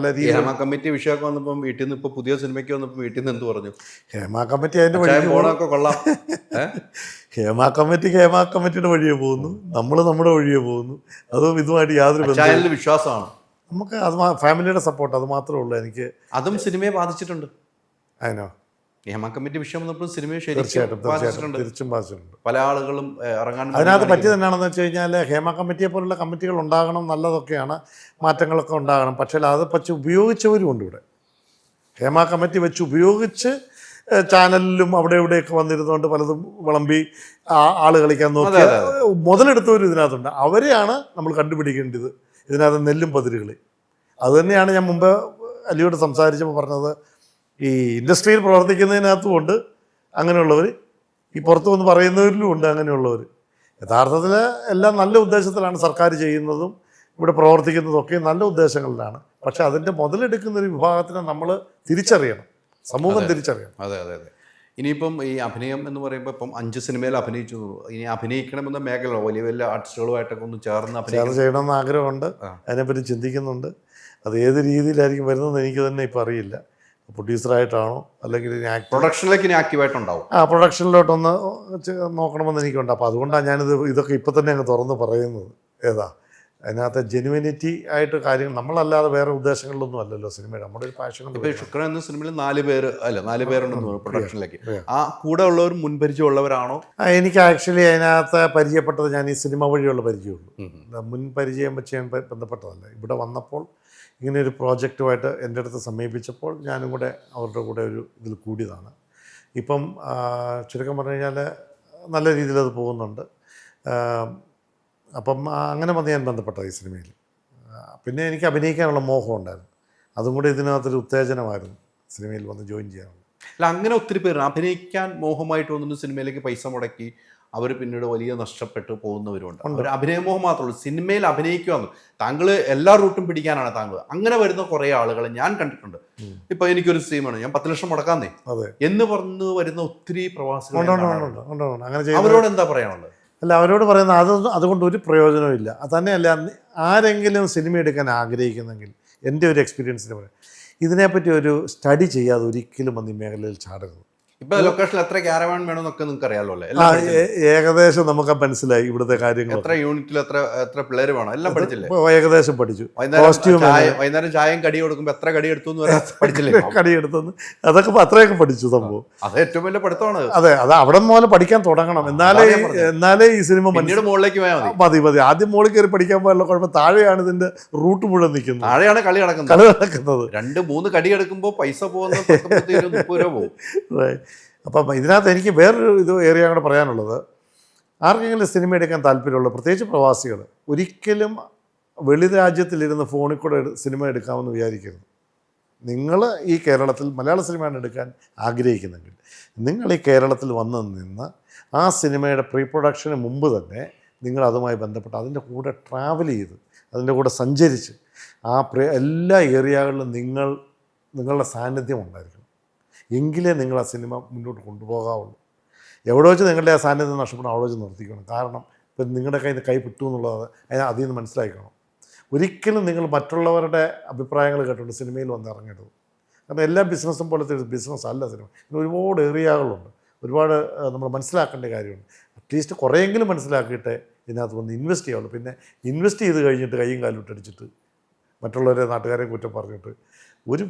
രീതിയിൽ ഹേമ കമ്മിറ്റി വിഷയമൊക്കെ വന്നപ്പം വീട്ടിൽ നിന്ന് ഇപ്പോൾ പുതിയ സിനിമയ്ക്ക് വന്നപ്പോൾ വീട്ടിൽ നിന്ന് എന്ത് പറഞ്ഞു? ഹേമ കമ്മിറ്റി അതിൻ്റെ വഴിയൊക്കെ കൊള്ളാം. ഹേമ കമ്മിറ്റിയുടെ വഴിയെ പോകുന്നു, നമ്മൾ നമ്മുടെ വഴിയെ പോകുന്നു. അതും ഇതുമായിട്ട് യാതൊരു ബന്ധവും വിശ്വാസമാണ് നമുക്ക്. അത് ഫാമിലിയുടെ സപ്പോർട്ട്, അത് മാത്രമേ ഉള്ളൂ എനിക്ക്. അതും സിനിമയെ ബാധിച്ചിട്ടുണ്ട്. അതിനോ ഹേമ കമ്മിറ്റി വിഷയം വന്നപ്പോൾ സിനിമയെ തീർച്ചയായിട്ടും തിരിച്ചും ബാധിച്ചിട്ടുണ്ട്. പല ആളുകളും ഇറങ്ങാൻ അതിനകത്ത് പറ്റിയത് എന്നാണെന്ന് വെച്ച് കഴിഞ്ഞാൽ ഹേമ കമ്മിറ്റിയെ പോലുള്ള കമ്മിറ്റികൾ ഉണ്ടാകണം, നല്ലതൊക്കെയാണ്, മാറ്റങ്ങളൊക്കെ ഉണ്ടാകണം. പക്ഷേ അത് വെച്ച് ഉപയോഗിച്ചവരും ഉണ്ട് ഇവിടെ. ഹേമ കമ്മിറ്റി വെച്ച് ഉപയോഗിച്ച് ചാനലിലും അവിടെ ഇവിടെയൊക്കെ വന്നിരുന്നുകൊണ്ട് പലതും വിളമ്പി ആൾ കളിക്കാൻ നോക്കി മുതലെടുത്തവരും ഇതിനകത്തുണ്ട്. അവരെയാണ് നമ്മൾ കണ്ടുപിടിക്കേണ്ടത് ഇതിനകത്ത് നെല്ലും പതിരുകളി. അതുതന്നെയാണ് ഞാൻ മുമ്പ് അലിയോട് സംസാരിച്ചപ്പോൾ പറഞ്ഞത്. ഈ ഇൻഡസ്ട്രിയിൽ പ്രവർത്തിക്കുന്നതിനകത്തും ഉണ്ട് അങ്ങനെയുള്ളവർ, ഈ പുറത്തു വന്ന് പറയുന്നവരിലും ഉണ്ട് അങ്ങനെയുള്ളവർ. യഥാർത്ഥത്തിൽ എല്ലാം നല്ല ഉദ്ദേശത്തിലാണ് സർക്കാർ ചെയ്യുന്നതും ഇവിടെ പ്രവർത്തിക്കുന്നതും ഒക്കെ നല്ല ഉദ്ദേശങ്ങളിലാണ്. പക്ഷെ അതിൻ്റെ മുതലെടുക്കുന്ന ഒരു വിഭാഗത്തിനെ നമ്മൾ തിരിച്ചറിയണം, സമൂഹം തിരിച്ചറിയണം. അതെ അതെ അതെ. ഇനിയിപ്പം ഈ അഭിനയം എന്ന് പറയുമ്പോൾ ഇപ്പം 5 സിനിമയിൽ അഭിനയിച്ചു. ഇനി അഭിനയിക്കണമെന്ന മേഖല വലിയ വലിയ ആർട്ടിസ്റ്റുകളുമായിട്ടൊക്കെ ഒന്ന് ചേർന്ന് ചെയ്യണമെന്ന് ആഗ്രഹമുണ്ട്. അതിനെപ്പറ്റി ചിന്തിക്കുന്നുണ്ട്. അത് ഏത് രീതിയിലായിരിക്കും വരുന്നതെന്ന് എനിക്ക് തന്നെ ഇപ്പം അറിയില്ല. പ്രൊഡ്യൂസറായിട്ടാണോ അല്ലെങ്കിൽ പ്രൊഡക്ഷനിലേക്ക് ഇനി ആക്റ്റീവായിട്ടുണ്ടാവും. പ്രൊഡക്ഷനിലോട്ടൊന്ന് നോക്കണമെന്ന് എനിക്കുണ്ട്. അപ്പോൾ അതുകൊണ്ടാണ് ഇതൊക്കെ ഇപ്പം തന്നെ അങ്ങ് തുറന്ന് പറയുന്നത്. അതിനകത്ത് ജെനുവിനിറ്റി ആയിട്ട് കാര്യങ്ങൾ, നമ്മളല്ലാതെ വേറെ ഉദ്ദേശങ്ങളിലൊന്നും അല്ലല്ലോ സിനിമയുടെ. നമ്മുടെ ഒരു പാഷൻ. ഇപ്പോൾ ശുക്രൻ എന്ന സിനിമയിൽ 4 പേരുണ്ടെന്ന് തോന്നുന്നു പ്രൊഡക്ഷനിലേക്ക്. ആ കൂടെ ഉള്ളവർ മുൻപരിചയമുള്ളവരാണോ? എനിക്ക് ആക്ച്വലി അതിനകത്ത് പരിചയപ്പെട്ടത് ഞാൻ ഈ സിനിമ വഴിയുള്ള പരിചയമുള്ളൂ. മുൻ പരിചയം വെച്ച് ഞാൻ ബന്ധപ്പെട്ടതല്ല. ഇവിടെ വന്നപ്പോൾ ഇങ്ങനെ ഒരു പ്രോജക്റ്റുമായിട്ട് എൻ്റെ അടുത്ത് സമീപിച്ചപ്പോൾ ഞാനും കൂടെ അവരുടെ കൂടെ ഒരു ഇതിൽ കൂടിയതാണ്. ഇപ്പം ചുരുക്കം പറഞ്ഞു കഴിഞ്ഞാൽ നല്ല രീതിയിൽ അത് പോകുന്നുണ്ട്. അപ്പം അങ്ങനെ വന്ന് ഞാൻ ബന്ധപ്പെട്ടത് ഈ സിനിമയിൽ. പിന്നെ എനിക്ക് അഭിനയിക്കാനുള്ള മോഹം ഉണ്ടായിരുന്നു. അതും കൂടി ഇതിനകത്തൊരു ഉത്തേജനമായിരുന്നു സിനിമയിൽ വന്ന് ജോയിൻ ചെയ്യാനുള്ളത്. അല്ല, അങ്ങനെ ഒത്തിരി പേര് അഭിനയിക്കാൻ മോഹമായിട്ട് വന്നിട്ട് സിനിമയിലേക്ക് പൈസ മുടക്കി അവർ പിന്നീട് വലിയ നഷ്ടപ്പെട്ട് പോകുന്നവരുണ്ട്. അവർ അഭിനയമോഹം മാത്രമേ ഉള്ളൂ, സിനിമയിൽ അഭിനയിക്കുമെന്ന്. താങ്കൾ എല്ലാ റൂട്ടും പിടിക്കാനാണ് താങ്കൾ. അങ്ങനെ വരുന്ന കുറേ ആളുകളെ ഞാൻ കണ്ടിട്ടുണ്ട്. ഇപ്പൊ എനിക്കൊരു സീമാണ്, ഞാൻ 10 ലക്ഷം മുടക്കാന്നേ എന്ന് പറഞ്ഞു വരുന്ന ഒത്തിരി പ്രവാസികൾ. അവരോട് എന്താ പറയാനുള്ളത്? അല്ല, അവരോട് പറയുന്നത് അതുകൊണ്ട് ഒരു പ്രയോജനവും ഇല്ല. അത് തന്നെയല്ല, ആരെങ്കിലും സിനിമ എടുക്കാൻ ആഗ്രഹിക്കുന്നെങ്കിൽ എൻ്റെ ഒരു എക്സ്പീരിയൻസിന് പറയാം, ഇതിനെപ്പറ്റി ഒരു സ്റ്റഡി ചെയ്യാതെ ഒരിക്കലും വന്ന് ഈ മേഖലയിൽ ചാടരുത്. ഇപ്പൊ ലൊക്കേഷനിൽ എത്ര ക്യാരവാൻ വേണമെന്നൊക്കെ നിങ്ങൾക്ക് അറിയാലോ അല്ലേ? ഏകദേശം നമുക്ക് മനസ്സിലായി ഇവിടുത്തെ കാര്യങ്ങൾ. എത്ര യൂണിറ്റിൽ എത്ര പിള്ളേര് വേണം എല്ലാം പഠിച്ചില്ലേ? ഏകദേശം പഠിച്ചു. വൈകുന്നേരം ചായയും കടി കൊടുക്കുമ്പോൾ എത്ര കടി എടുത്തു പഠിച്ചില്ലേ? കടി എടുത്തെന്ന് അതൊക്കെ അത്രയൊക്കെ പഠിച്ചു സംഭവം. അത് ഏറ്റവും വലിയ പഠിത്തമാണ്. അതെ, അത് അവിടെ മുതൽ പഠിക്കാൻ തുടങ്ങണം. എന്നാലേ ഈ സിനിമ പിന്നീട് മുകളിലേക്ക് മതി. ആദ്യം മുകളിൽ കയറി പഠിക്കാൻ പാടില്ല. കുഴപ്പം താഴെയാണ് ഇതിന്റെ റൂട്ട് മുഴുവൻ നിൽക്കുന്നത്. താഴെയാണ് കളി നടക്കുന്നത്. 2-3 കടി എടുക്കുമ്പോൾ പൈസ പോകുന്ന 30 രൂപ പോകും. അപ്പം ഇതിനകത്ത് എനിക്ക് വേറൊരു ഏരിയ കൂടെ പറയാനുള്ളത്, ആർക്കെങ്കിലും സിനിമ എടുക്കാൻ താല്പര്യമുള്ള പ്രത്യേകിച്ച് പ്രവാസികൾ ഒരിക്കലും വെളി രാജ്യത്തിലിരുന്ന് ഫോണിൽ കൂടെ സിനിമ എടുക്കാമെന്ന് വിചാരിക്കരുത്. നിങ്ങൾ ഈ കേരളത്തിൽ മലയാള സിനിമയാണ് എടുക്കാൻ ആഗ്രഹിക്കുന്നെങ്കിൽ നിങ്ങൾ ഈ കേരളത്തിൽ വന്ന് നിന്ന് ആ സിനിമയുടെ പ്രീ പ്രൊഡക്ഷന് മുമ്പ് തന്നെ നിങ്ങൾ അതുമായി ബന്ധപ്പെട്ട് അതിൻ്റെ കൂടെ ട്രാവൽ ചെയ്ത് അതിൻ്റെ കൂടെ സഞ്ചരിച്ച് എല്ലാ ഏരിയകളിലും നിങ്ങളുടെ സാന്നിധ്യം ഉണ്ടായിരിക്കണം. എങ്കിലേ നിങ്ങൾ ആ സിനിമ മുന്നോട്ട് കൊണ്ടുപോകാവുള്ളൂ. എവിടെ വെച്ച് നിങ്ങളുടെ ആ സാന്നിധ്യം നഷ്ടപ്പെടണം, അവിടെ വെച്ച് നിർത്തിക്കണം. കാരണം ഇപ്പം നിങ്ങളുടെ കയ്യിൽ നിന്ന് കൈ വിട്ടു എന്നുള്ളത് അതിൽ നിന്ന് മനസ്സിലാക്കണം. ഒരിക്കലും നിങ്ങൾ മറ്റുള്ളവരുടെ അഭിപ്രായങ്ങൾ കേട്ടുകൊണ്ട് സിനിമയിൽ വന്ന് ഇറങ്ങരുത്. കാരണം എല്ലാ ബിസിനസ്സും പോലത്തെ ഒരു ബിസിനസ് അല്ല സിനിമ. ഇതിന് ഒരുപാട് ഏറിയകളുണ്ട്, ഒരുപാട് നമ്മൾ മനസ്സിലാക്കേണ്ട കാര്യമുണ്ട്. അറ്റ്ലീസ്റ്റ് കുറേയെങ്കിലും മനസ്സിലാക്കിയിട്ട് ഇതിനകത്ത് വന്ന് ഇൻവെസ്റ്റ് ചെയ്യാവുള്ളൂ. പിന്നെ ഇൻവെസ്റ്റ് ചെയ്ത് കഴിഞ്ഞിട്ട് കൈയും കാലും ഇട്ടടിച്ചിട്ട് മറ്റുള്ളവരെ നാട്ടുകാരെ കുറ്റം പറഞ്ഞിട്ട് ഒരു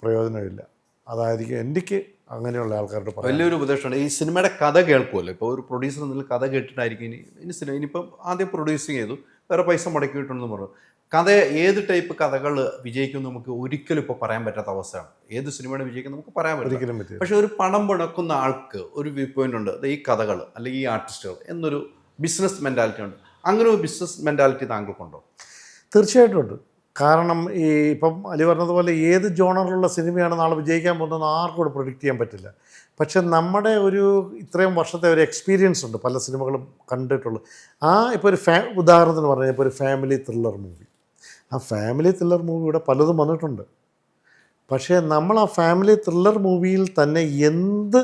പ്രയോജനമില്ല. അതായിരിക്കും എനിക്ക് അങ്ങനെയുള്ള ആൾക്കാരുടെ വലിയൊരു ഉപദേശമാണ്. ഈ സിനിമയുടെ കഥ കേൾക്കുമല്ലോ. ഇപ്പോൾ ഒരു പ്രൊഡ്യൂസർ എന്നുള്ള കഥ കേട്ടിട്ടായിരിക്കും ഇനി സിനിമ ഇനിയിപ്പം ആദ്യം പ്രൊഡ്യൂസിങ് ചെയ്തു, വേറെ പൈസ മുടക്കിയിട്ടുണ്ടെന്ന് പറഞ്ഞു. കഥ ഏത് ടൈപ്പ് കഥകൾ വിജയിക്കും നമുക്ക് ഒരിക്കലും ഇപ്പോൾ പറയാൻ പറ്റാത്ത അവസ്ഥയാണ്. ഏത് സിനിമയുടെ വിജയിക്കും നമുക്ക് പറയാൻ ഒരിക്കലും പറ്റില്ല. പക്ഷെ ഒരു പണം മുടക്കുന്ന ആൾക്ക് ഒരു വ്യൂ പോയിന്റ് ഉണ്ട്, ഈ കഥകൾ അല്ലെങ്കിൽ ഈ ആർട്ടിസ്റ്റുകൾ എന്നൊരു ബിസിനസ് മെൻറ്റാലിറ്റി ഉണ്ട്. അങ്ങനെ ഒരു ബിസിനസ് മെൻറ്റാലിറ്റി താങ്കൾക്കുണ്ടോ? തീർച്ചയായിട്ടും ഉണ്ട്. കാരണം ഈ ഇപ്പം അലി പറഞ്ഞതുപോലെ ഏത് ജോണറിലുള്ള സിനിമയാണ് നാളെ വിജയിക്കാൻ പോകുന്നതെന്ന് ആർക്കും ഇവിടെ പ്രൊഡിക്റ്റ് ചെയ്യാൻ പറ്റില്ല. പക്ഷെ നമ്മുടെ ഒരു ഇത്രയും വർഷത്തെ ഒരു എക്സ്പീരിയൻസ് ഉണ്ട്, പല സിനിമകളും കണ്ടിട്ടുള്ളൂ. ഇപ്പോൾ ഒരു ഉദാഹരണത്തിന് പറഞ്ഞാൽ ഇപ്പോൾ ഒരു ഫാമിലി ത്രില്ലർ മൂവി, ആ ഫാമിലി ത്രില്ലർ മൂവിയുടെ പലതും വന്നിട്ടുണ്ട്. പക്ഷേ നമ്മൾ ആ ഫാമിലി ത്രില്ലർ മൂവിയിൽ തന്നെ എന്ത്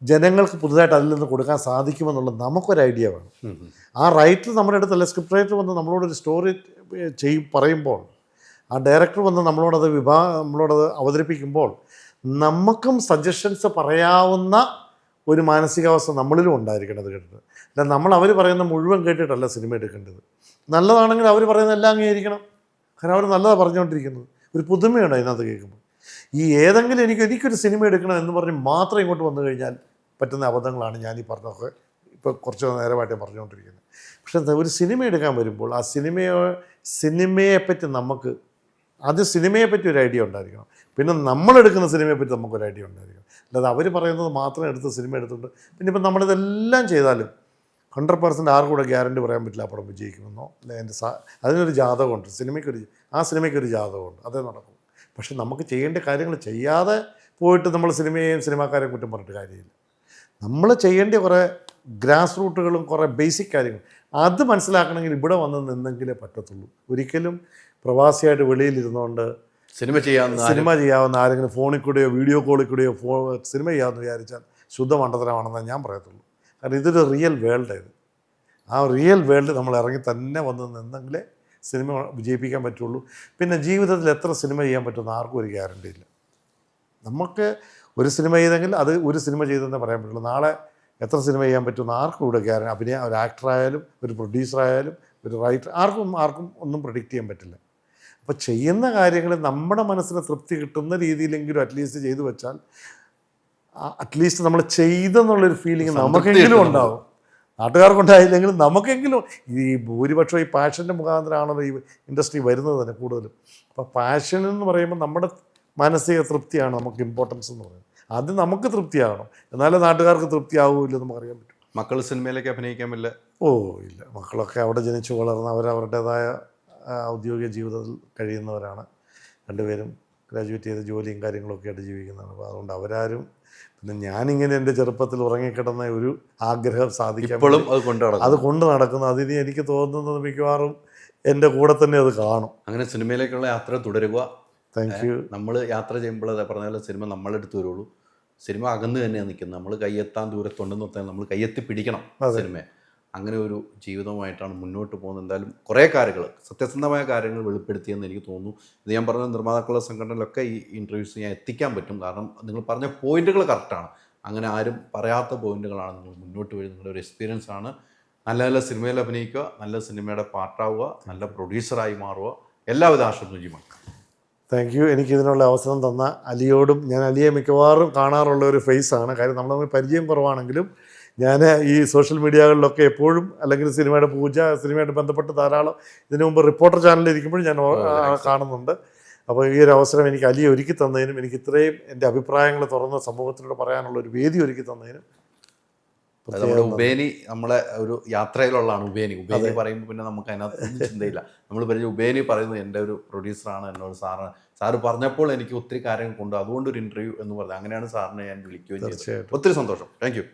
ജനങ്ങൾക്ക് പുതുതായിട്ട് അതിൽ നിന്ന് കൊടുക്കാൻ സാധിക്കുമെന്നുള്ളത് നമുക്കൊരു ഐഡിയ വേണം. ആ റൈറ്റർ നമ്മുടെ അടുത്തല്ല, സ്ക്രിപ്റ്റ് റൈറ്റർ വന്ന് നമ്മളോടൊരു സ്റ്റോറി പറയുമ്പോൾ, ആ ഡയറക്ടർ വന്ന് നമ്മളോടത് അവതരിപ്പിക്കുമ്പോൾ നമുക്കും സജഷൻസ് പറയാവുന്ന ഒരു മാനസികാവസ്ഥ നമ്മളിലും ഉണ്ടായിരിക്കണം. കേട്ടിട്ട് അല്ല നമ്മൾ അവർ പറയുന്ന മുഴുവൻ കേട്ടിട്ടല്ല സിനിമ എടുക്കേണ്ടത്. നല്ലതാണെങ്കിൽ അവർ പറയുന്ന എല്ലാം അംഗീകരിക്കണം. കാരണം അവർ നല്ലതാണ് പറഞ്ഞുകൊണ്ടിരിക്കുന്നത്. ഒരു പുതുമയുണ്ട് അതിനകത്ത് കേൾക്കുമ്പോൾ. ഈ ഏതെങ്കിലും എനിക്കൊരു സിനിമ എടുക്കണം എന്ന് പറഞ്ഞ് മാത്രം ഇങ്ങോട്ട് വന്നു കഴിഞ്ഞാൽ പറ്റുന്ന അബദ്ധങ്ങളാണ് ഞാനീ പറഞ്ഞതൊക്കെ ഇപ്പോൾ കുറച്ച് നേരമായിട്ട് പറഞ്ഞുകൊണ്ടിരിക്കുന്നത്. പക്ഷേ ഒരു സിനിമ എടുക്കാൻ വരുമ്പോൾ ആ സിനിമയെപ്പറ്റി നമുക്ക് ആദ്യം സിനിമയെപ്പറ്റി ഒരു ഐഡിയ ഉണ്ടായിരിക്കണം. പിന്നെ നമ്മളെടുക്കുന്ന സിനിമയെപ്പറ്റി നമുക്കൊരു ഐഡിയ ഉണ്ടായിരിക്കണം. അല്ലാതെ അവർ പറയുന്നത് മാത്രം എടുത്ത് സിനിമ എടുത്തുകൊണ്ട് പിന്നെ ഇപ്പം നമ്മളിതെല്ലാം ചെയ്താലും 100% ആർക്കും കൂടെ ഗ്യാരണ്ടി പറയാൻ പറ്റില്ല ആ പടം വിജയിക്കുമെന്നോ. അല്ലെ അതിനൊരു ജാതകമുണ്ട്, സിനിമയ്ക്കൊരു ജാതകമുണ്ട്, അതേ നടക്കും. പക്ഷെ നമുക്ക് ചെയ്യേണ്ട കാര്യങ്ങൾ ചെയ്യാതെ പോയിട്ട് നമ്മൾ സിനിമയെയും സിനിമാക്കാരെയും കുറ്റം പറഞ്ഞിട്ട് കാര്യമില്ല. നമ്മൾ ചെയ്യേണ്ട കുറേ ഗ്രാസ് റൂട്ടുകളും കുറേ ബേസിക് കാര്യങ്ങൾ അത് മനസ്സിലാക്കണമെങ്കിൽ ഇവിടെ വന്ന് നിന്നെങ്കിലേ പറ്റത്തുള്ളൂ. ഒരിക്കലും പ്രവാസിയായിട്ട് വെളിയിലിരുന്നുകൊണ്ട് സിനിമ ചെയ്യാവുന്ന ആരെങ്കിലും ഫോണിൽ കൂടെയോ വീഡിയോ കോളിൽ കൂടെയോ സിനിമ ചെയ്യാമെന്ന് വിചാരിച്ചാൽ ശുദ്ധ മണ്ടത്തരമാണെന്നേ ഞാൻ പറയത്തുള്ളൂ. കാരണം ഇതൊരു റിയൽ വേൾഡ്. ആ റിയൽ വേൾഡ് നമ്മൾ ഇറങ്ങി തന്നെ വന്ന് നിന്നെങ്കിലേ സിനിമ വിജയിപ്പിക്കാൻ പറ്റുള്ളൂ. പിന്നെ ജീവിതത്തിൽ എത്ര സിനിമ ചെയ്യാൻ പറ്റുമെന്ന് ആർക്കും ഒരു ഗ്യാരണ്ടി ഇല്ല. നമുക്ക് ഒരു സിനിമ ചെയ്തെങ്കിൽ അത് ഒരു സിനിമ ചെയ്തെന്നേ പറയാൻ പറ്റുള്ളൂ. നാളെ എത്ര സിനിമ ചെയ്യാൻ പറ്റുമെന്ന് ആർക്കും ഇവിടെ ഗ്യാരണ്ടി. ഒരു ആക്ടറായാലും ഒരു പ്രൊഡ്യൂസറായാലും ഒരു റൈറ്റർ ആർക്കും ഒന്നും പ്രഡിക്റ്റ് ചെയ്യാൻ പറ്റില്ല. അപ്പോൾ ചെയ്യുന്ന കാര്യങ്ങൾ നമ്മുടെ മനസ്സിന് തൃപ്തി കിട്ടുന്ന രീതിയിലെങ്കിലും അറ്റ്ലീസ്റ്റ് ചെയ്തു വെച്ചാൽ അറ്റ്ലീസ്റ്റ് നമ്മൾ ചെയ്തെന്നുള്ളൊരു ഫീലിംഗ് നമുക്കെങ്കിലും ഉണ്ടാവും. നാട്ടുകാർക്കുണ്ടായില്ലെങ്കിലും നമുക്കെങ്കിലും. ഈ ഭൂരിപക്ഷം ഈ പാഷൻ്റെ മുഖാന്തരമാണല്ലോ ഈ ഇൻഡസ്ട്രി വരുന്നത് തന്നെ കൂടുതലും. അപ്പോൾ പാഷൻ എന്ന് പറയുമ്പോൾ നമ്മുടെ മാനസിക തൃപ്തിയാണ് നമുക്ക് ഇമ്പോർട്ടൻസ് എന്ന് പറയുന്നത്. അത് നമുക്ക് തൃപ്തിയാകണം, എന്നാലേ നാട്ടുകാർക്ക് തൃപ്തിയാവില്ല നമുക്കറിയാൻ പറ്റും. മക്കൾ സിനിമയിലേക്ക് അഭിനയിക്കാൻ പറ്റില്ല? ഇല്ല. മക്കളൊക്കെ അവിടെ ജനിച്ചു വളർന്ന് അവരവരുടേതായ ഔദ്യോഗിക ജീവിതത്തിൽ കഴിയുന്നവരാണ്. രണ്ടുപേരും ഗ്രാജുവേറ്റ് ചെയ്ത് ജോലിയും കാര്യങ്ങളൊക്കെ ആയിട്ട് ജീവിക്കുന്നതാണ്. അപ്പോൾ അതുകൊണ്ട് അവരാരും പിന്നെ ഞാനിങ്ങനെ എൻ്റെ ചെറുപ്പത്തിൽ ഉറങ്ങിക്കിടന്ന ഒരു ആഗ്രഹം സാധിക്കാൻ അത് കൊണ്ട് നടക്കുന്നു. അതിന് എനിക്ക് തോന്നുന്നത് മിക്കവാറും എൻ്റെ കൂടെ തന്നെ അത് കാണും. അങ്ങനെ സിനിമയിലേക്കുള്ള യാത്ര തുടരുക. Thank you. നമ്മൾ യാത്ര ചെയ്യുമ്പോൾ പറഞ്ഞ പോലെ സിനിമ നമ്മളെടുത്ത് വരുള്ളൂ. സിനിമ അകന്ന് തന്നെയാണ് നിൽക്കുന്നത്. നമ്മൾ കയ്യെത്താൻ ദൂരത്തുണ്ടെന്ന് പറഞ്ഞാൽ നമ്മൾ കയ്യെത്തി പിടിക്കണം സിനിമയെ. അങ്ങനെ ഒരു ജീവിതമായിട്ടാണ് മുന്നോട്ട് പോകുന്നത്. എന്തായാലും കുറേ കാര്യങ്ങൾ, സത്യസന്ധമായ കാര്യങ്ങൾ വെളിപ്പെടുത്തിയെന്ന് എനിക്ക് തോന്നുന്നു. ഇത് ഞാൻ പറഞ്ഞ നിർമ്മാതാക്കളുടെ സംഘടനയിലൊക്കെ ഈ ഇൻ്റർവ്യൂസ് ഞാൻ എത്തിക്കാൻ പറ്റും. കാരണം നിങ്ങൾ പറഞ്ഞ പോയിന്റുകൾ കറക്റ്റാണ്. അങ്ങനെ ആരും പറയാത്ത പോയിന്റുകളാണ് നിങ്ങൾ മുന്നോട്ട് വഴി. നിങ്ങളുടെ ഒരു എക്സ്പീരിയൻസ് ആണ്. നല്ല നല്ല സിനിമയിൽ അഭിനയിക്കുക, നല്ല സിനിമയുടെ പാർട്ടാവുക, നല്ല പ്രൊഡ്യൂസറായി മാറുക. എല്ലാവിധ ആശംസയും. Thank you. എനിക്കിതിനുള്ള അവസരം തന്ന അലിയോടും, ഞാൻ അലിയെ മിക്കവാറും കാണാറുള്ള ഒരു ഫേസാണ്. കാര്യം നമ്മൾ പരിചയം കുറവാണെങ്കിലും ഞാൻ ഈ സോഷ്യൽ മീഡിയകളിലൊക്കെ എപ്പോഴും, അല്ലെങ്കിൽ സിനിമയുടെ പൂജ, സിനിമയായിട്ട് ബന്ധപ്പെട്ട് ധാരാളം ഇതിനു മുമ്പ് റിപ്പോർട്ടർ ചാനലിൽ ഇരിക്കുമ്പോഴും ഞാൻ കാണുന്നുണ്ട്. അപ്പോൾ ഈ ഒരു അവസരം എനിക്ക് അലിയെ ഒരുക്കി തന്നതിനും എനിക്ക് ഇത്രയും എൻ്റെ അഭിപ്രായങ്ങൾ തുറന്ന് സമൂഹത്തിനോട് പറയാനുള്ള ഒരു വേദി ഒരുക്കി തന്നതിനും. നമ്മുടെ ഉബേനി നമ്മളെ ഒരു യാത്രയിലുള്ളതാണ്. ഉബേനി പറയുമ്പോൾ പിന്നെ നമുക്ക് അതിനകത്ത് ചിന്തയില്ല. നമ്മൾ പറഞ്ഞ ഉബേനി പറയുന്നത് എൻ്റെ ഒരു പ്രൊഡ്യൂസറാണ്, എന്നോട് സാറ് പറഞ്ഞപ്പോൾ എനിക്ക് ഒത്തിരി കാര്യങ്ങൾ കൊണ്ട് അതുകൊണ്ടൊരു ഇൻ്റർവ്യൂ എന്ന് പറഞ്ഞു. അങ്ങനെയാണ് സാറിനെ ഞാൻ വിളിക്കുകയും ചെയ്തത്. ഒത്തിരി സന്തോഷം. Thank you.